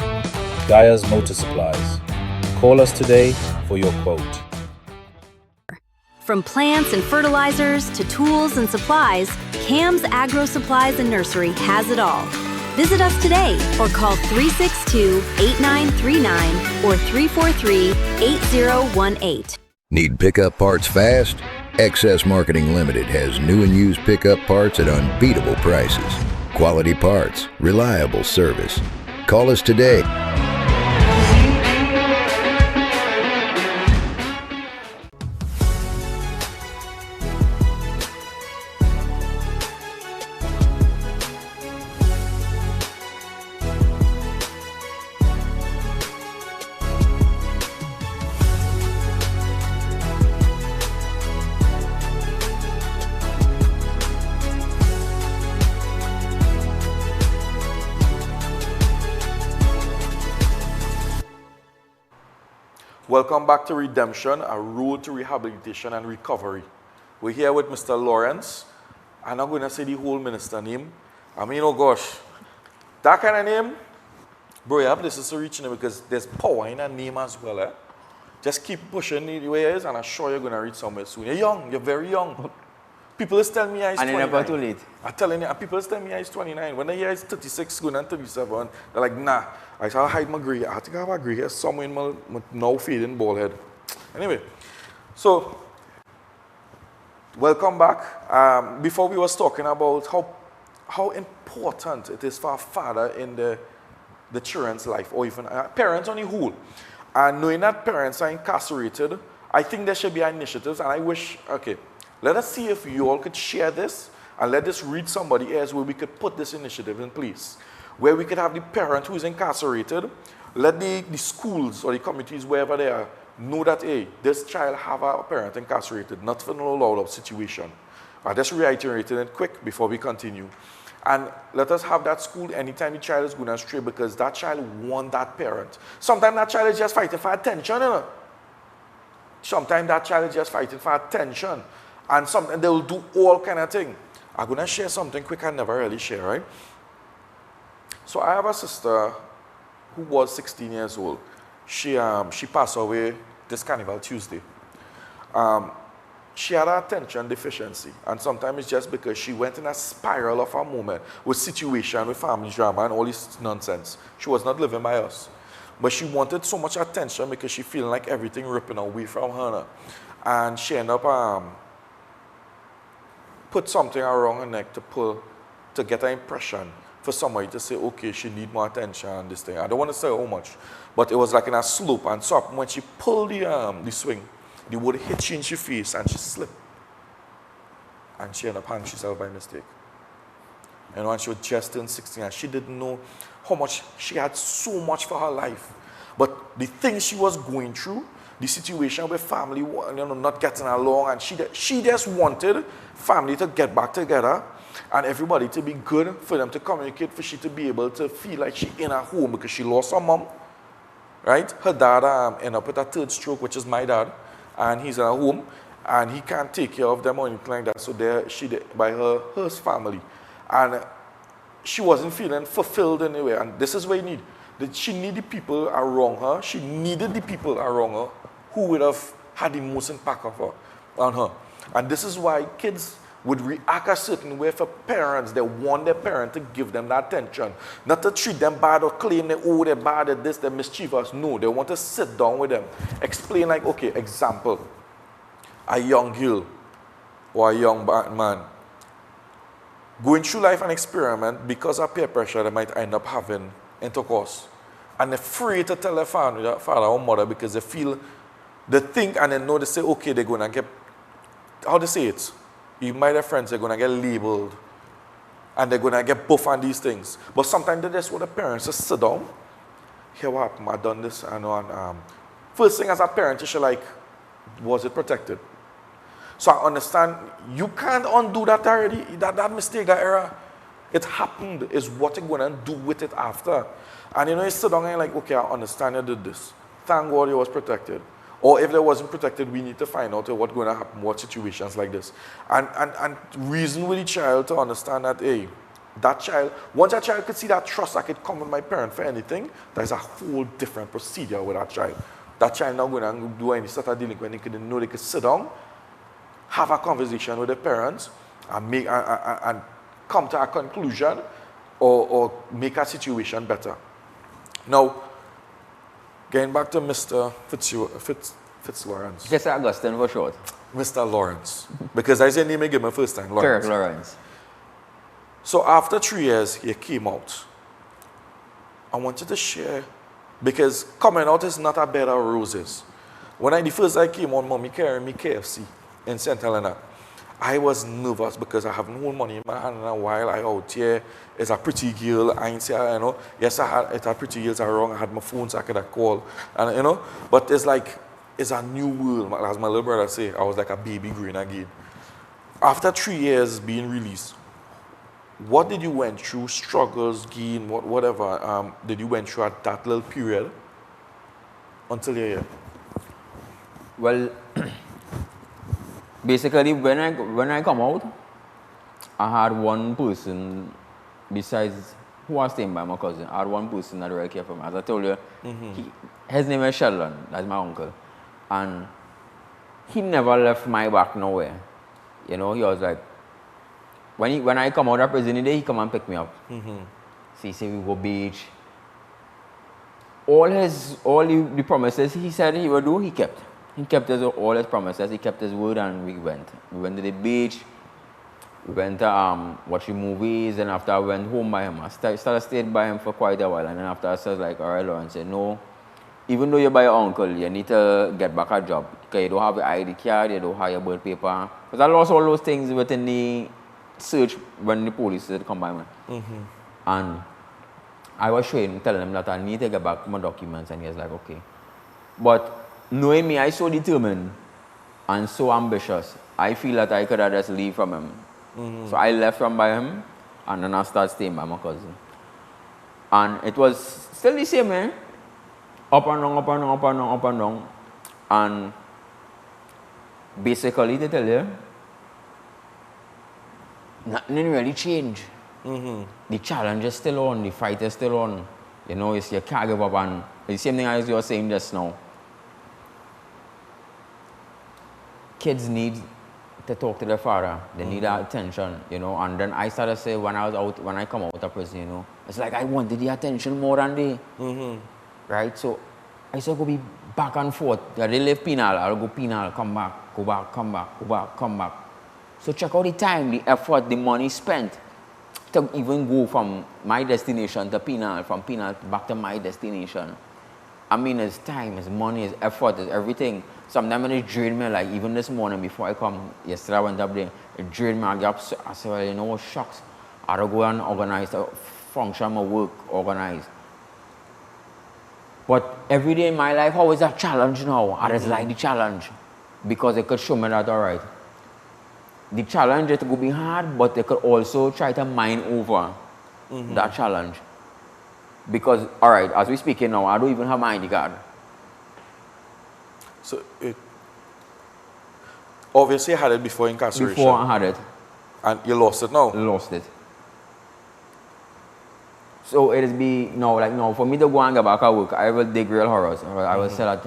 Gaia's Motor Supplies. Call us today for your quote. From plants and fertilizers to tools and supplies, Cam's Agro Supplies and Nursery has it all. Visit us today or call 362-8939 or 343-8018. Need pickup parts fast? Excess Marketing Limited has new and used pickup parts at unbeatable prices. Quality parts, reliable service. Call us today. Welcome back to Redemption, a road to rehabilitation and recovery. We're here with Mr. Lawrence. I'm not going to say the whole minister name. I mean, oh gosh, that kind of name, bro, you have this to reach because there's power in that name as well. Eh? Just keep pushing the way it is, and I'm sure you're going to reach somewhere soon. You're young, you're very young. People is telling me he's 29. And never too late. I'm telling you, and people is telling me he's 29. When they hear he's 36, going on 37, they're like, nah, I shall hide my gray. I think I have a gray hair somewhere in my now fading bald head. Anyway, so welcome back. Before we was talking about how important it is for a father in the children's life, or even parents on the whole. And knowing that parents are incarcerated, I think there should be initiatives, and I wish, okay, let us see if you all could share this, and let this reach somebody else where we could put this initiative in place, where we could have the parent who is incarcerated, let the schools or the communities, wherever they are, know that, hey, this child have a parent incarcerated, not for no loud situation. I just reiterated it quick before we continue. And let us have that school anytime the child is going astray, because that child wants that parent. Sometimes that child is just fighting for attention, you know? Sometimes that child is just fighting for attention. And sometimes they will do all kind of thing. I'm going to share something quick I never really share, right? So I have a sister who was 16 years old. She passed away this Carnival Tuesday. She had an attention deficiency, and sometimes it's just because she went in a spiral of a moment with situation, with family drama, and all this nonsense. She was not living by us. But she wanted so much attention because she feeling like everything ripping away from her. And she ended up put something around her neck to get an impression for somebody to say, okay, she need more attention and this thing. I don't want to say how much, but it was like in a slope, and so when she pulled the swing, the wood hit she in her face and she slipped. And she ended up hanging herself by mistake. And when she was just turned 16, and she didn't know how much, she had so much for her life. But the things she was going through, the situation with family, not getting along, and she just wanted family to get back together and everybody to be good, for them to communicate, for she to be able to feel like she in her home, because she lost her mom, right? Her dad ended up with a third stroke, which is my dad. And he's in a home, and he can't take care of them or anything like that. So there, she by her family, and she wasn't feeling fulfilled anyway. And this is what you need. She needed people around her. She needed the people around her who would have had the most impact on her. And this is why kids would react a certain way for parents. They want their parent to give them that attention. Not to treat them bad or claim that, oh, they're bad at this, they're mischievous. No, they want to sit down with them. Explain like, okay, example, a young girl or a young man going through life and experiment because of peer pressure, they might end up having intercourse. And they're afraid to tell their family, their father or mother, because they feel, they think and they know, they say, okay, they're going to get, how they say it? Even by their friends, they're going to get labeled and they're going to get buff on these things. But sometimes they just want the parents to sit down. Here, what happened? I done this. I know. And, first thing as a parent, you should like, was it protected? So I understand you can't undo that already. That mistake, that error, it happened. Is what you're going to do with it after. And you sit down and you're like, okay, I understand you did this. Thank God you was protected. Or if there wasn't protected, we need to find out what's going to happen, what situations like this. And reason with the child to understand that, hey, that child, once a child could see that trust, I could come with my parent for anything, there's a whole different procedure with that child. That child not going to do any sort of delinquent. They could know they could sit down, have a conversation with their parents, and and come to a conclusion or make a situation better. Now, getting back to Mr. Fitzlawrence. Just Augustine for short. Mr. Lawrence. Because I said name I give my first time, Lawrence. Sure, Lawrence. So after 3 years, he came out. I wanted to share, because coming out is not a bed of roses. The first I came on, Mommy carried me KFC in St. Helena. I was nervous because I haven't hold money in my hand in a while. I out here, it's a pretty girl. I ain't say, yes, it's a pretty girl, wrong. I had my phone so I could have called. And, but it's like, it's a new world. As my little brother say, I was like a baby growing again. After 3 years being released, what did you went through, struggles, gain, whatever, did you went through at that little period until you're here? Well, basically, when I come out, I had one person besides who was staying by my cousin. I had one person that really cared for me. As I told you, his name is Sheldon. That's my uncle, and he never left my back nowhere. You know, he was like, when I come out of prison today, he come and pick me up. So he said we go beach. All the promises he said he would do, he kept. He kept all his promises. He kept his word, and we went. We went to the beach. We went to watching movies, and after I went home by him. I stayed by him for quite a while, and then after I said like, all right, Lawrence, said, no, even though you're by your uncle, you need to get back a job because you don't have your ID card, you don't have your birth paper. Because I lost all those things within the search when the police had come by me. And I was telling him that I need to get back my documents, and he was like, okay. But knowing me, I so determined and so ambitious, I feel that I could have just leave from him. So I left from by him, and then I started staying by my cousin. And it was still the same, man. Up and down, up and down, up and down, up and down. And basically, to tell you, nothing really changed. The challenge is still on, the fight is still on. You know, you can't give up, and the same thing as you were saying just now. Kids need to talk to their father. They need that attention, you know. And then I started to say when I come out of prison, you know, it's like I wanted the attention more than they. Right? So I used to go be back and forth. Yeah, they live penal, I'll go penal, come back, go back, come back, go back, come back. So check out the time, the effort, the money spent to even go from my destination to penal, from penal back to my destination. I mean, it's time, it's money, it's effort, it's everything. Sometimes it drained me, like even this morning before I come, yesterday I went up there, it drained me. I said, well, you know what, shucks. I don't go and organize the function, my work, organize. But every day in my life, always a challenge now. I just like the challenge because it could show me that, all right, the challenge it could be hard, but they could also try to mine over that challenge. Because, all right, as we speaking now, I don't even have my ID card. So, obviously you had it before incarceration. Before I had it. And you lost it now? Lost it. So it is now, for me to go and get back at work, I will dig real horrors. I will say that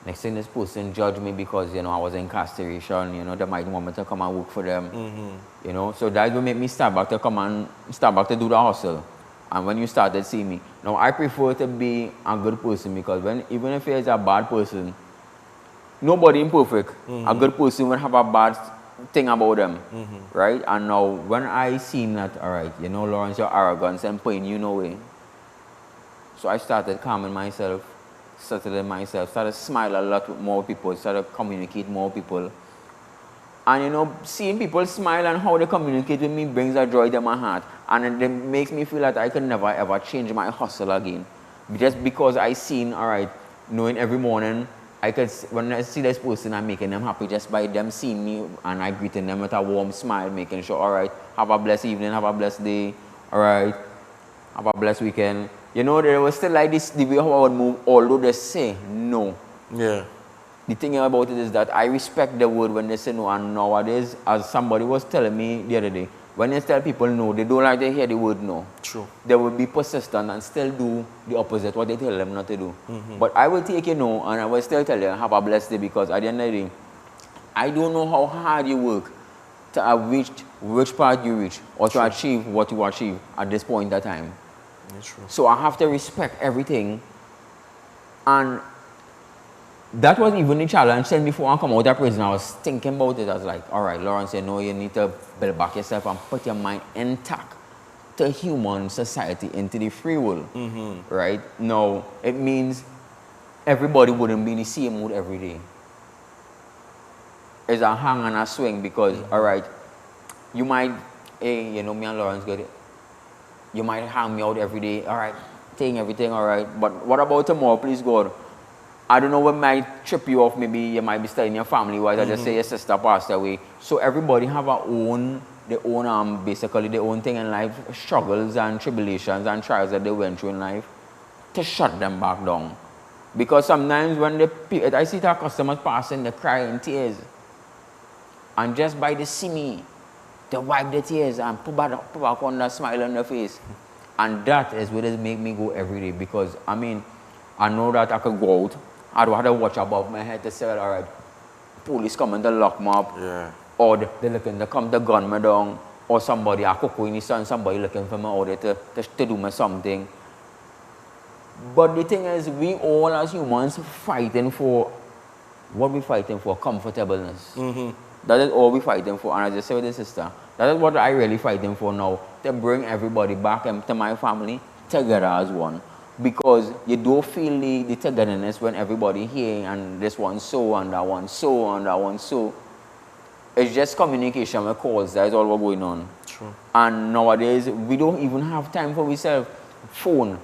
next thing this person judge me because, you know, I was in incarceration, you know, they might want me to come and work for them. You know, so that will make me start back to do the hustle. And when you started seeing me, now I prefer to be a good person because even if you're a bad person, nobody imperfect. A good person will have a bad thing about them, right? And now when I seen that, all right, you know, Lawrence, your arrogance and putting you no way. So I started calming myself, settling myself, started smile a lot with more people, started communicate more people. And you know, seeing people smile and how they communicate with me brings a joy to my heart. And it makes me feel that I can never ever change my hustle again. Just because I seen, all right, knowing every morning, when I see this person, I'm making them happy just by them seeing me and I greeting them with a warm smile, making sure, all right, have a blessed evening, have a blessed day, all right, have a blessed weekend. You know, there was still like this, the way how I would move, although they say no. Yeah. The thing about it is that I respect the word when they say no, and nowadays, as somebody was telling me the other day, when they tell people no, they don't like to hear the word no. True. They will be persistent and still do the opposite, what they tell them not to do. But I will take a no, and I will still tell you, have a blessed day, because at the end of the day, I don't know how hard you work to have reached which part you reach, or to achieve what you achieve at this point in time. True. So I have to respect everything, and that was even the challenge. Then before I come out of prison, I was thinking about it. I was like, all right, Lawrence, you know, you need to build back yourself and put your mind intact to human society, into the free world, right? Now, it means everybody wouldn't be in the same mood every day. It's a hang and a swing because, all right, you might, hey, you know, me and Lawrence got it. You might hang me out every day, all right, taking everything, all right. But what about tomorrow, please, God? I don't know what might trip you off. Maybe you might be studying your family wise. I just say your sister passed away. So everybody have basically their own thing in life, struggles and tribulations and trials that they went through in life, to shut them back down. Because sometimes when I see our customers passing, they cry in tears. And just by they see me, they wipe their tears and put back on that smile on their face. And that is what has made me go every day. Because, I mean, I know that I could go out. I don't have to watch above my head to say, all right, police coming to lock me up. Yeah. Or they're looking to come to gun me down. Or somebody, I could go in the sun, somebody looking for me out there to do me something. But the thing is, we all as humans fighting for what we're fighting for, comfortableness. That is all we're fighting for. And as I said with the sister, that is what I really fighting for now, to bring everybody back and to my family together as one. Because you don't feel the togetherness when everybody here and this one so and that one so and that one so. It's just communication with calls, that is all what's going on. True. And nowadays, we don't even have time for ourselves. Phone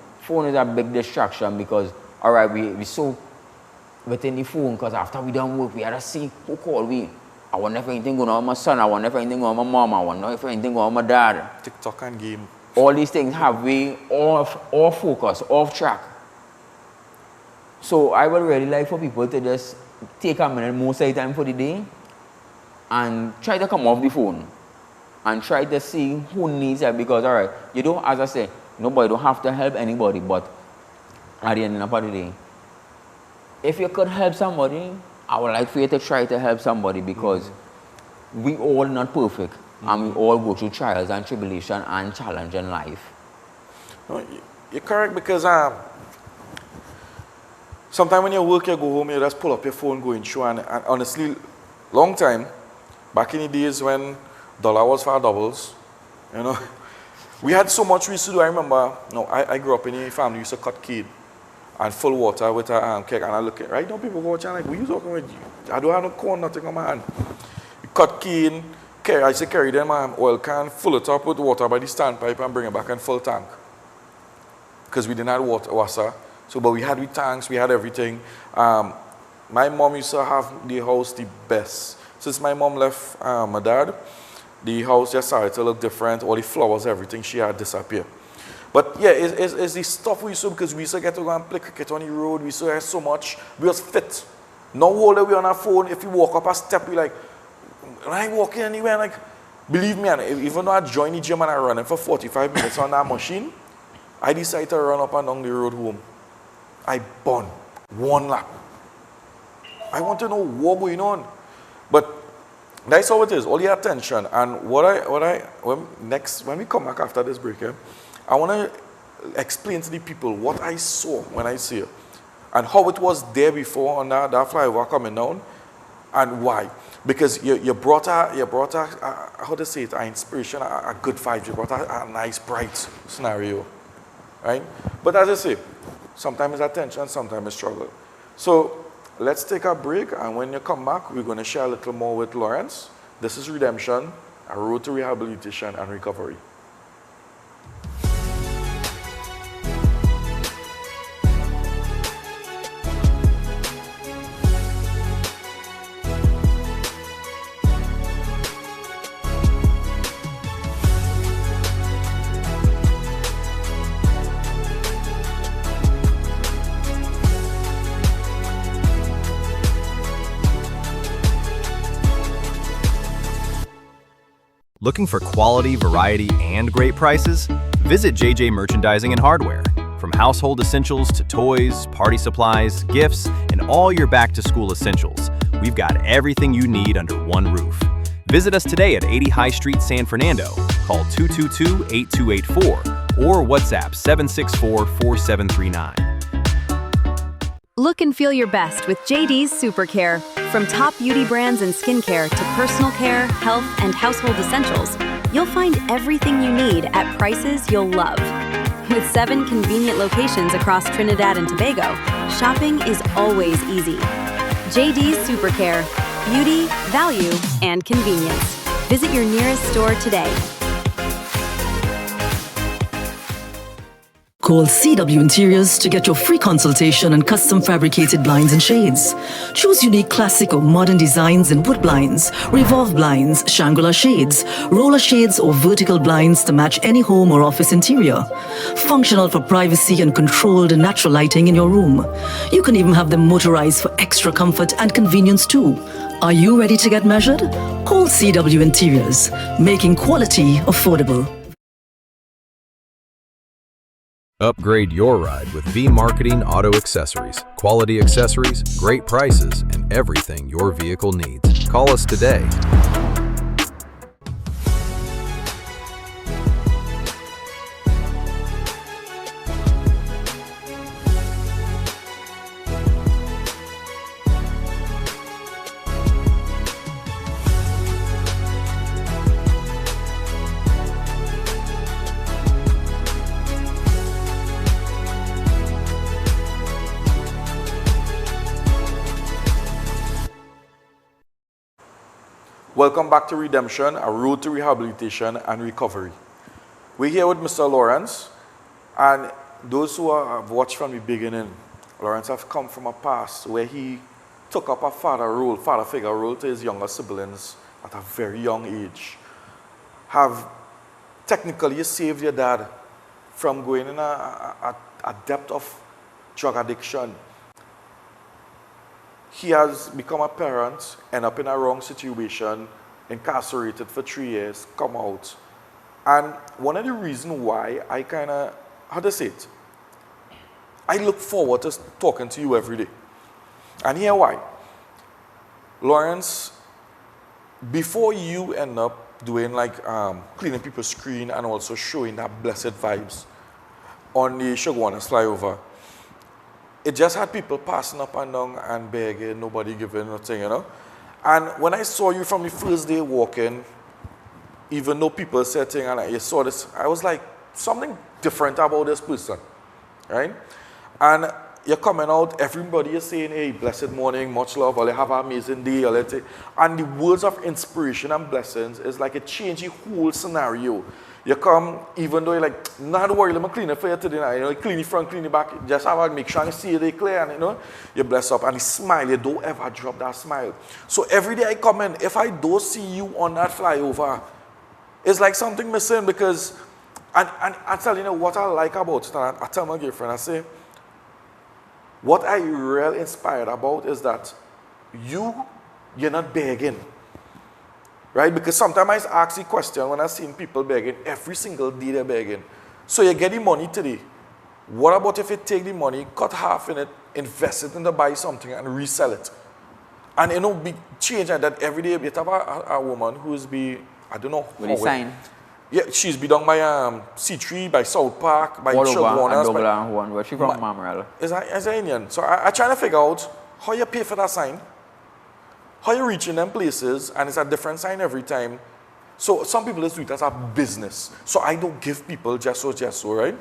is a big distraction because, all right, we so within the phone because after we done work, we had to see who called we. I wonder if anything going on with my son, I wonder if anything going on with my mom, I wonder if anything going on with my dad. TikTok and game. All these things have we off focus, off track. So I would really like for people to just take a minute most of the time for the day and try to come off the phone and try to see who needs help. Because, all right, you don't, as I say, nobody don't have to help anybody, but at the end of the day, if you could help somebody, I would like for you to try to help somebody because we all not perfect and we all go through trials and tribulation and challenge in life. No, you're correct because sometimes when you work, you go home, you just pull up your phone, going through, and honestly, long time, back in the days when dollar was for doubles, you know, we had so much we used to do. I remember, I grew up in a family, we used to cut kid and full water with a keg, and I look at, right now people go watching like, what you talking with? I don't have no corn, nothing on my hand. We cut kid, I used to carry them oil can, fill it up with water by the standpipe and bring it back in full tank. Because we didn't have water. So, but we had the tanks, we had everything. My mom used to have the house the best. Since my mom left my dad, the house just started to look different. All the flowers, everything she had disappeared. But yeah, it's the stuff we used to, because we used to get to go and play cricket on the road. We used to have so much. We was fit. Now all the way on our phone, if you walk up a step, we like, when I walk in anywhere, like, believe me, and even though I joined the gym and I run it for 45 minutes on that machine, I decided to run up and down the road home. I burn one lap. I want to know what's going on. But that's how it is, all your attention. And when we come back after this break, I want to explain to the people what I saw when I see it. And how it was there before on that flyover coming down. And why. Because you brought how to say it, an inspiration, a good vibe. You brought a nice, bright scenario. Right? But as I say, sometimes it's attention, sometimes it's struggle. So let's take a break, and when you come back, we're going to share a little more with Lawrence. This is Redemption, a road to rehabilitation and recovery. Looking for quality, variety, and great prices? Visit JJ Merchandising and Hardware. From household essentials to toys, party supplies, gifts, and all your back-to-school essentials, we've got everything you need under one roof. Visit us today at 80 High Street, San Fernando. Call 222-8284 or WhatsApp 764-4739. Look and feel your best with JD's Supercare. From top beauty brands and skincare to personal care, health, and household essentials, you'll find everything you need at prices you'll love. With 7 convenient locations across Trinidad and Tobago, shopping is always easy. JD's Supercare. Beauty, value, and convenience. Visit your nearest store today. Call CW Interiors to get your free consultation on custom fabricated blinds and shades. Choose unique classic or modern designs in wood blinds, revolved blinds, Shangri-La shades, roller shades or vertical blinds to match any home or office interior. Functional for privacy and controlled natural lighting in your room. You can even have them motorized for extra comfort and convenience too. Are you ready to get measured? Call CW Interiors, making quality affordable. Upgrade your ride with V Marketing Auto Accessories. Quality accessories, great prices, and everything your vehicle needs. Call us today. Welcome back to Redemption, a road to rehabilitation and recovery. We're here with Mr. Lawrence, and those who have watched from the beginning, Lawrence have come from a past where he took up a father figure role to his younger siblings at a very young age. Have technically saved your dad from going in a depth of drug addiction. He has become a parent, end up in a wrong situation, incarcerated for 3 years, come out. And one of the reasons why I kind of, how to say it, I look forward to talking to you every day. And here why. Lawrence, before you end up doing like cleaning people's screen and also showing that blessed vibes on the Sugarwater flyover, it just had people passing up and down and begging, nobody giving nothing, you know. And when I saw you from the first day walking, even though people said things and you saw this, I was like, something different about this person, right? And you're coming out, everybody is saying, hey, blessed morning, much love, or you have an amazing day, or let's say, and the words of inspiration and blessings is like it changed the whole scenario. You come, even though you're like, not worry, let me clean it for you today. You know, clean it front, clean it back. Just have to make sure you see it clear, and you know, you bless up. And you smile, you don't ever drop that smile. So every day I come in, if I don't see you on that flyover, it's like something missing because, and I tell you know what I like about it, and I tell my girlfriend, I say, what I really inspired about is that you're not begging. Right? Because sometimes I ask the question when I've seen people begging, every single day they're begging. So you get the money today. What about if you take the money, cut half in it, invest it in to buy something and resell it? And you know, be change like that every day. You have a woman who's I don't know. With the sign? Yeah, she's be done by C3, by South Park, by Sugarwater. Where's she from, Mamarel? Is that Indian? So I try to figure out how you pay for that sign. How you reach in them places, and it's a different sign every time. So some people just do it as a business. So I don't give people just so, right?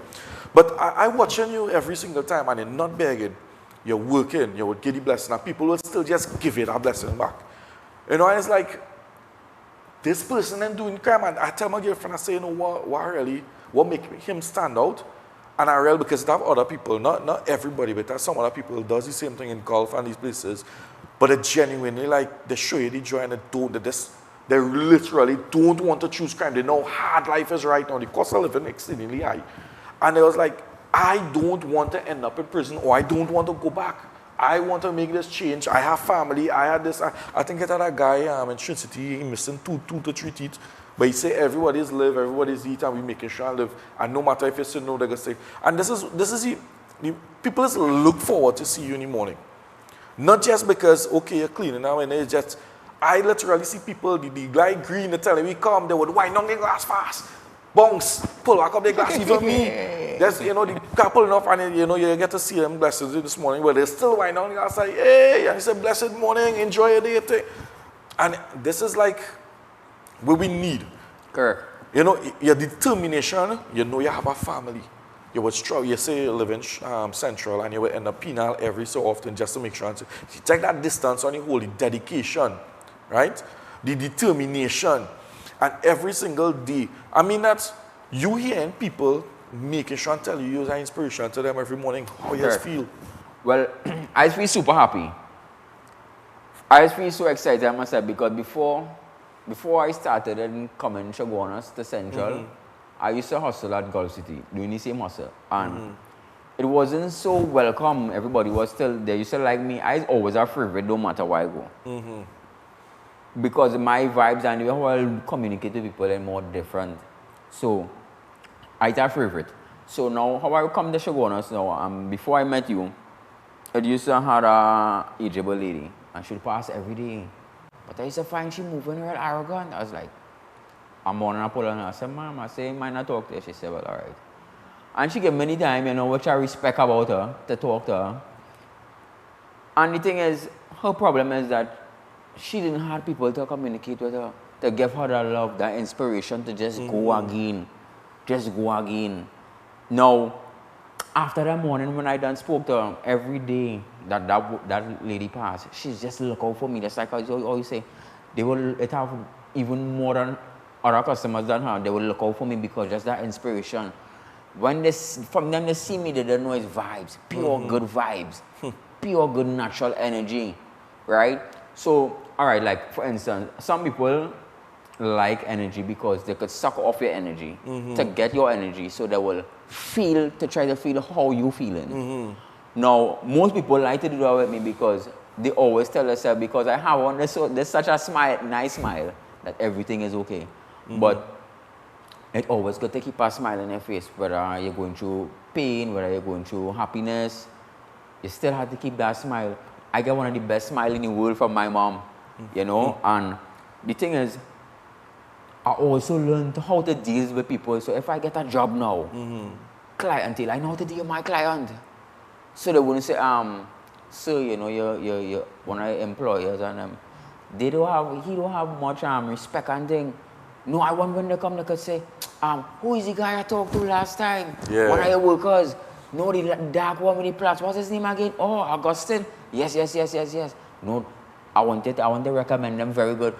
But I watching you every single time, and you're not begging. You're working, you would get the blessing, and people will still just give you that blessing back. You know, and it's like, this person and doing crime, and I tell my girlfriend, I say, you know, what make him stand out? And I realize because they have other people, not everybody, but some other people who does the same thing in golf and these places. But they genuinely, like, they show you the joy and they literally don't want to choose crime. They know hard life is right now. The cost of living is exceedingly high. And they was like, I don't want to end up in prison or I don't want to go back. I want to make this change. I have family. I had this. I think I had a guy in Trinity, he missing two to three teeth. But he say everybody's live, everybody's eat, and we making sure I live. And no matter if you say no, they're going to say. And this is the people just look forward to see you in the morning. Not just because, okay, you're cleaning now, and it's just, I literally see people, the light green, they tell me, we come, they would wind down the glass fast. Bonks, pull back up the glass, even me. That's, you know, the couple enough, and you know, you get to see them blessings this morning, but they still wind down the glass, like, hey, and he said, blessed morning, enjoy your day. And this is like what we need. Correct. You know, your determination, you know you have a family. You would struggle, you say you live in Central and you would end up penal every so often just to make sure. You take that distance on the whole, the dedication, right? The determination. And every single day. I mean that you hearing people making sure and tell you you're an inspiration to them every morning? How you guys Correct. feel? Well, I feel super happy. I feel so excited, I must say, because before I started in coming Chaguanas to Central, I used to hustle at Gulf City, doing the same hustle. And it wasn't so welcome. Everybody was still, they used to like me. I always a favorite, no matter where I go. Because my vibes and the way how I communicate with people are more different. So, I a favorite. So now, how I come to Chaguanas now, before I met you, I used to have a ageable lady, and she'd pass every day. But I used to find she moving real arrogant. I was like, I'm on and I pull on her. I said, Mom, I say, might not talk to her. She said, well, all right. And she gave many time, you know, which I respect about her, to talk to her. And the thing is, her problem is that she didn't have people to communicate with her, to give her that love, that inspiration to just go again. Just go again. Now, after that morning when I done spoke to her, every day that lady passed, she's just look out for me. That's like how you say, it have even more than other customers than her. They will look out for me because just that inspiration. When from them they see me, they don't know it's vibes, pure good vibes, pure good natural energy, right? So, all right, like for instance, some people like energy because they could suck off your energy to get your energy, so they will try to feel how you feeling. Now, most people like to do that with me because they always tell themselves, because I have one, there's such a smile, nice smile, that everything is okay. But it's always good to keep a smile on your face, whether you're going through pain, whether you're going through happiness, you still have to keep that smile. I get one of the best smiles in the world from my mom, you know, and the thing is, I also learned how to deal with people. So if I get a job now, clientele, I know how to deal with my client. So they wouldn't say, sir, you know, you're one of the employers, and he don't have much respect and thing. No, I want when they come, they could say, who is the guy I talked to last time? Yeah. One of your workers. No, the dark one with the plaits. What's his name again? Oh, Augustine. Yes. No, I want to recommend them very good.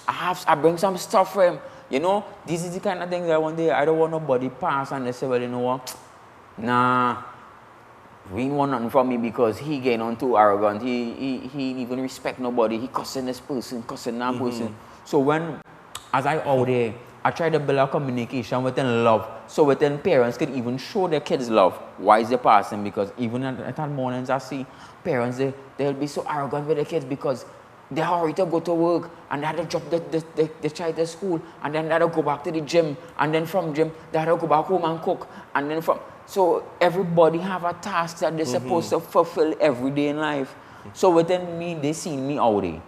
I bring some stuff for him. You know, this is the kind of thing that one day I don't want nobody pass and they say, well, you know what? Nah, we ain't want nothing from me because he getting on too arrogant. He even respect nobody. He cussing this person, cussing that person. So as I out there, I try to build a communication within love. So within parents could even show their kids love. Why is they passing? Because even at mornings I see parents, they'll be so arrogant with their kids because they hurry to go to work and they had to drop the child to school and then they had to go back to the gym and then from gym they had to go back home and cook and then so everybody have a task that they're supposed to fulfill every day in life. So within me, they see me out there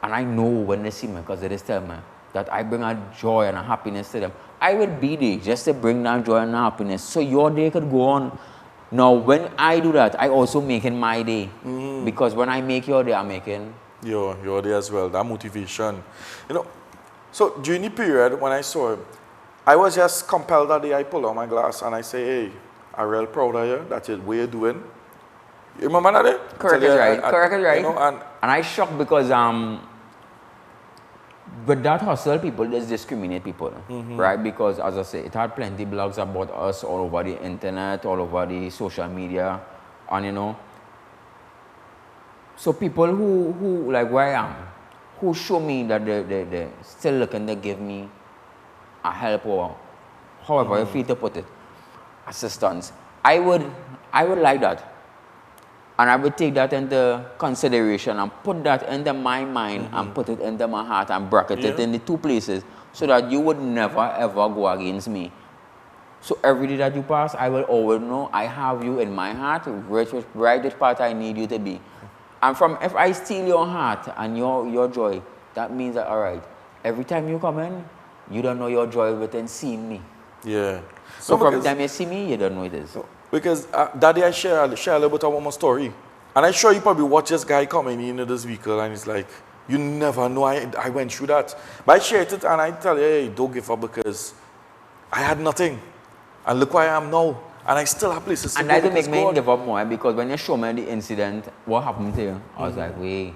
and I know when they see me because they just tell me that I bring a joy and a happiness to them. I will be there just to bring that joy and happiness so your day could go on. Now when I do that, I also make it my day because when I make your day, I'm making Your day as well, that motivation. You know, so during the period when I saw him, I was just compelled that day. I pulled out my glass and I say, hey, I'm real proud of you. That's what you're doing. You remember that day? Correct is right. Correct is right. You know, and I shocked because with that hustle, people just discriminate people, right? Because as I say, it had plenty blogs about us all over the internet, all over the social media, and you know. So people who like where I am, who show me that they're still looking to give me a help or however you feel to put it, assistance. I would like that. And I would take that into consideration and put that into my mind and put it into my heart and bracket it in the two places so that you would never ever go against me. So every day that you pass, I will always know I have you in my heart, right which part I need you to be. And if I steal your heart and your joy, that means that, all right, every time you come in, you don't know your joy within seeing me. yeah. So No, from the because- time you see me, you don't know it is. Because that day I share a little bit of one more story. And I'm sure you probably watch this guy coming into this vehicle and it's like, you never know I went through that. But I shared it and I tell you, hey, don't give up because I had nothing. And look where I am now. And I still have places to And go that to because make me God- give up more because when you show me the incident, what happened to you, I was like, wait.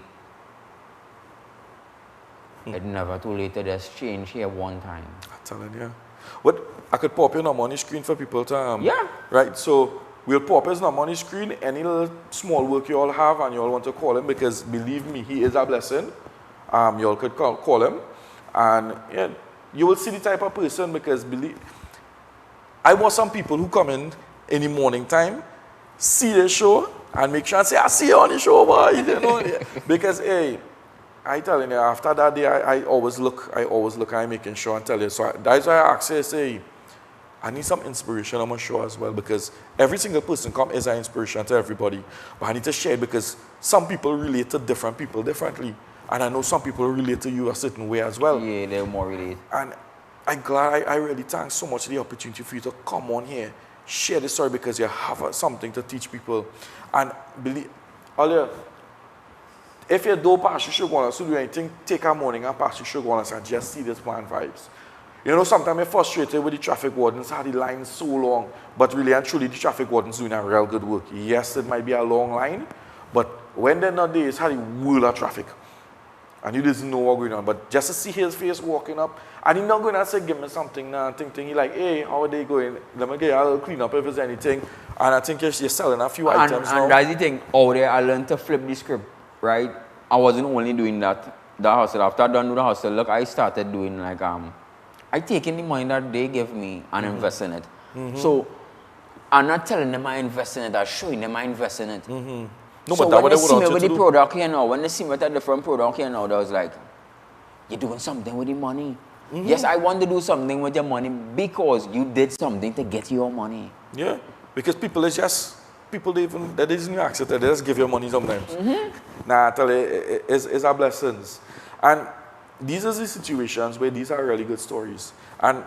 It's never too late to just change here one time. I'm telling you. What I could pop your number on the screen for people to Yeah. Right. So we'll pop his number on the screen. Any little small work you all have and you all want to call him, because believe me, he is a blessing. You all could call him, and yeah, you will see the type of person, because I want some people who come in the morning time, see the show, and make sure and say, I see you on the show, boy. You know? Because, hey, I tell you, after that day, I always look, I'm making sure and tell you. So that's why I ask you, say, I need some inspiration on my show as well, because every single person come is an inspiration to everybody. But I need to share it, because some people relate to different people differently. And I know some people relate to you a certain way as well. Yeah, they're more related. And I'm glad, I really thank so much for the opportunity for you to come on here, share the story, because you have something to teach people. And believe, Alia, if you don't pass your sugar on, so do anything, take a morning and pass your sugar on and just see this man vibes. You know, sometimes you're frustrated with the traffic wardens, how the line's so long, but really and truly the traffic wardens doing a real good work. Yes, it might be a long line, but when they're not there, it's how the world of traffic. And you doesn't know what's going on. But just to see his face walking up, and he's not going to say, give me something now, He's like, hey, how are they going? Let me get a little clean up if there's anything. And I think you're selling a few items now. And that's the thing, out there, I learned to flip the script, right? I wasn't only doing the hustle. After I done with the hustle, look, I started doing like, I take in the money that they give me and invest in it. So, I'm not telling them I invest in it, I'm showing them I invest in it. No, So but when that they see me with the do. product here now, when they see me with a different product here now, they was like, you're doing something with the money. Yes, I want to do something with your money because you did something to get your money. Yeah, because people is just, people they doesn't accept it, they just give you money sometimes. Nah, I tell you, it's a blessings. And these are the situations where these are really good stories. And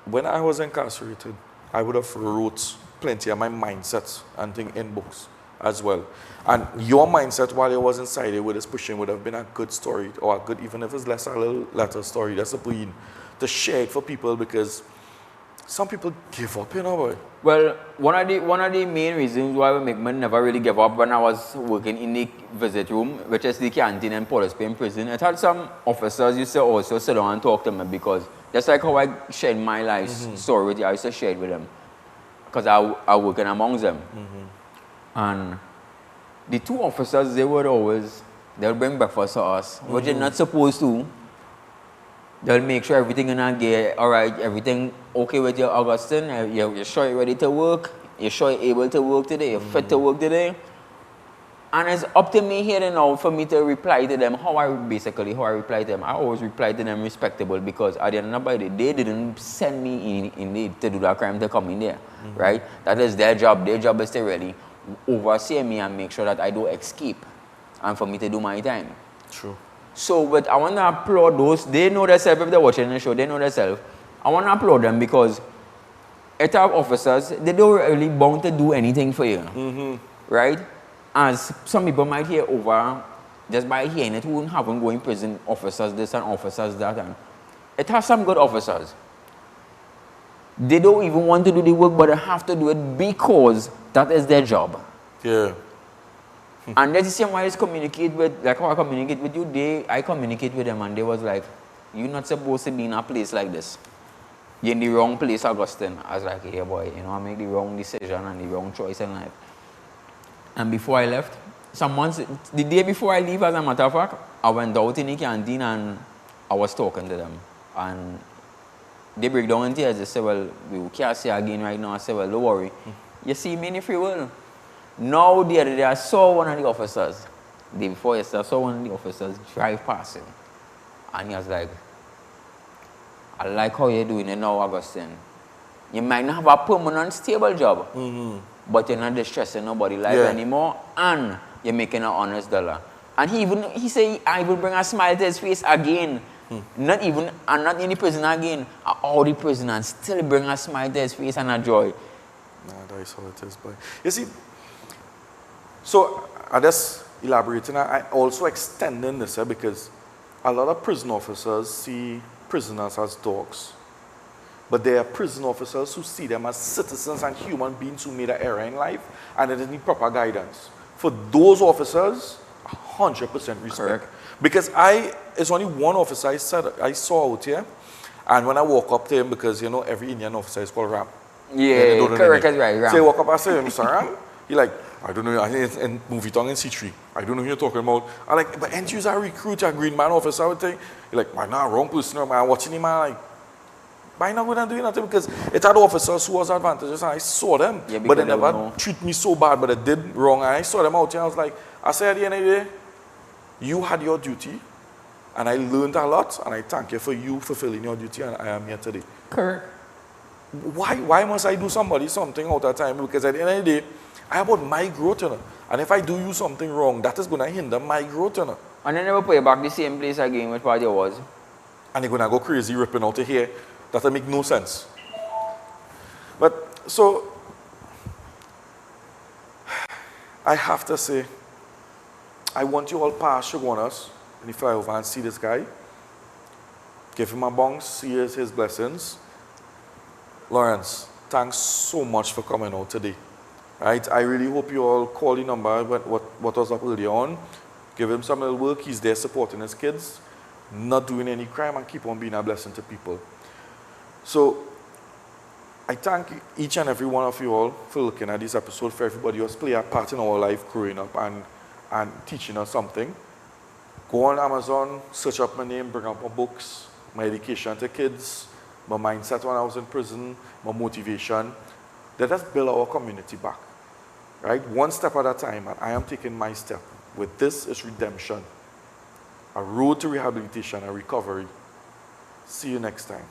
when I was incarcerated, I would have wrote plenty of my mindsets and things in books as well. And your mindset while you was inside it with this pushing would have been a good story, or a good, even if it's less, a little letter story, that's a point to share it for people, because some people give up, you know, boy. Well, one of the main reasons why me never really gave up when I was working in the visit room, which is the canteen in Police Bay prison, it had some officers used to also sit down and talk to me, because just like how I shared my life story with you, I used to share it with them, because I work in amongst them. And the two officers, they would bring breakfast to us, which they're not supposed to. They'll make sure everything in a gear, all right, everything okay with you, Augustine, you're sure you're ready to work, you're sure you're able to work today, you're fit to work today. And it's up to me here and now for me to reply to them, how I reply to them. I always reply to them respectable, because at the end of the day, they didn't send me in to do that crime to come in there, right? That is their job. Their job is to really oversee me and make sure that I don't escape, and for me to do my time. True. So, but I want to applaud those. They know themselves. If they're watching the show, they know themselves. I want to applaud them, because ETA officers, they don't really bound to do anything for you, right? As some people might hear over, just by hearing it, who haven't going prison officers this and officers that, and it has some good officers. They don't even want to do the work, but they have to do it because that is their job. Yeah. And that's the same way I communicate with, like how I communicate with you, I communicate with them, and they was like, you're not supposed to be in a place like this. You're in the wrong place, Augustine. I was like, yeah boy, I make the wrong decision and the wrong choice in life. And before I left, the day before I leave, as a matter of fact, I went out in the canteen and I was talking to them. And they break down in tears. They say, well, we can't see again right now. I said, well, don't worry. You see me in the free will. Now, the other day, I saw one of the officers. The day before yesterday, I saw one of the officers drive past him. And he was like, I like how you're doing it now, Augustine. You might not have a permanent, stable job, but you're not distressing nobody's life anymore, and you're making an honest dollar. And he said, I will bring a smile to his face again. Not in the prison again. All the prisoners still bring a smile to his face and a joy. Nah, that's how it is, boy. You see, so I just elaborating, I also extending this because a lot of prison officers see prisoners as dogs. But there are prison officers who see them as citizens and human beings who made an error in life, and they need proper guidance. For those officers, 100% respect. Correct. Because it's only one officer I saw out here. And when I walk up to him, because, you know, every Indian officer is called Ram. Yeah, correct, that's right, Ram. So I walk up, I say, Mr. Ram, he like, I don't know, I think it's in movie tongue in C3. I don't know who you're talking about. I like, but ain't you a recruiter, Green Man officer, I would think. He like, man, nah, wrong person, man. I'm watching him, man, like, why not go and do nothing? Because it had officers who was advantages, and I saw them. Yeah, but they never treat me so bad, but they did wrong. And I saw them out here, I was like, I said at the end of the day, you had your duty, and I learned a lot, and I thank you for you fulfilling your duty, and I am here today. Correct. Why must I do something out of time? Because at the end of the day, I about my growth, you know. And if I do you something wrong, that is going to hinder my growth, you know. And they never put you back the same place again, which part you was. And they're going to go crazy ripping out of here. That'll make no sense. But, so, I have to say, I want you all past Shogunas and you fly over and see this guy. Give him a bounce, see his blessings. Lawrence, thanks so much for coming out today. Right? I really hope you all call the number what was up earlier on. Give him some little work. He's there supporting his kids, not doing any crime, and keep on being a blessing to people. So, I thank each and every one of you all for looking at this episode, for everybody who's played a part in our life growing up and teaching us something. Go on Amazon, search up my name, bring up my books, my education to kids, my mindset when I was in prison, my motivation. Let us build our community back, right? One step at a time, and I am taking my step. With this is redemption, a road to rehabilitation and recovery. See you next time.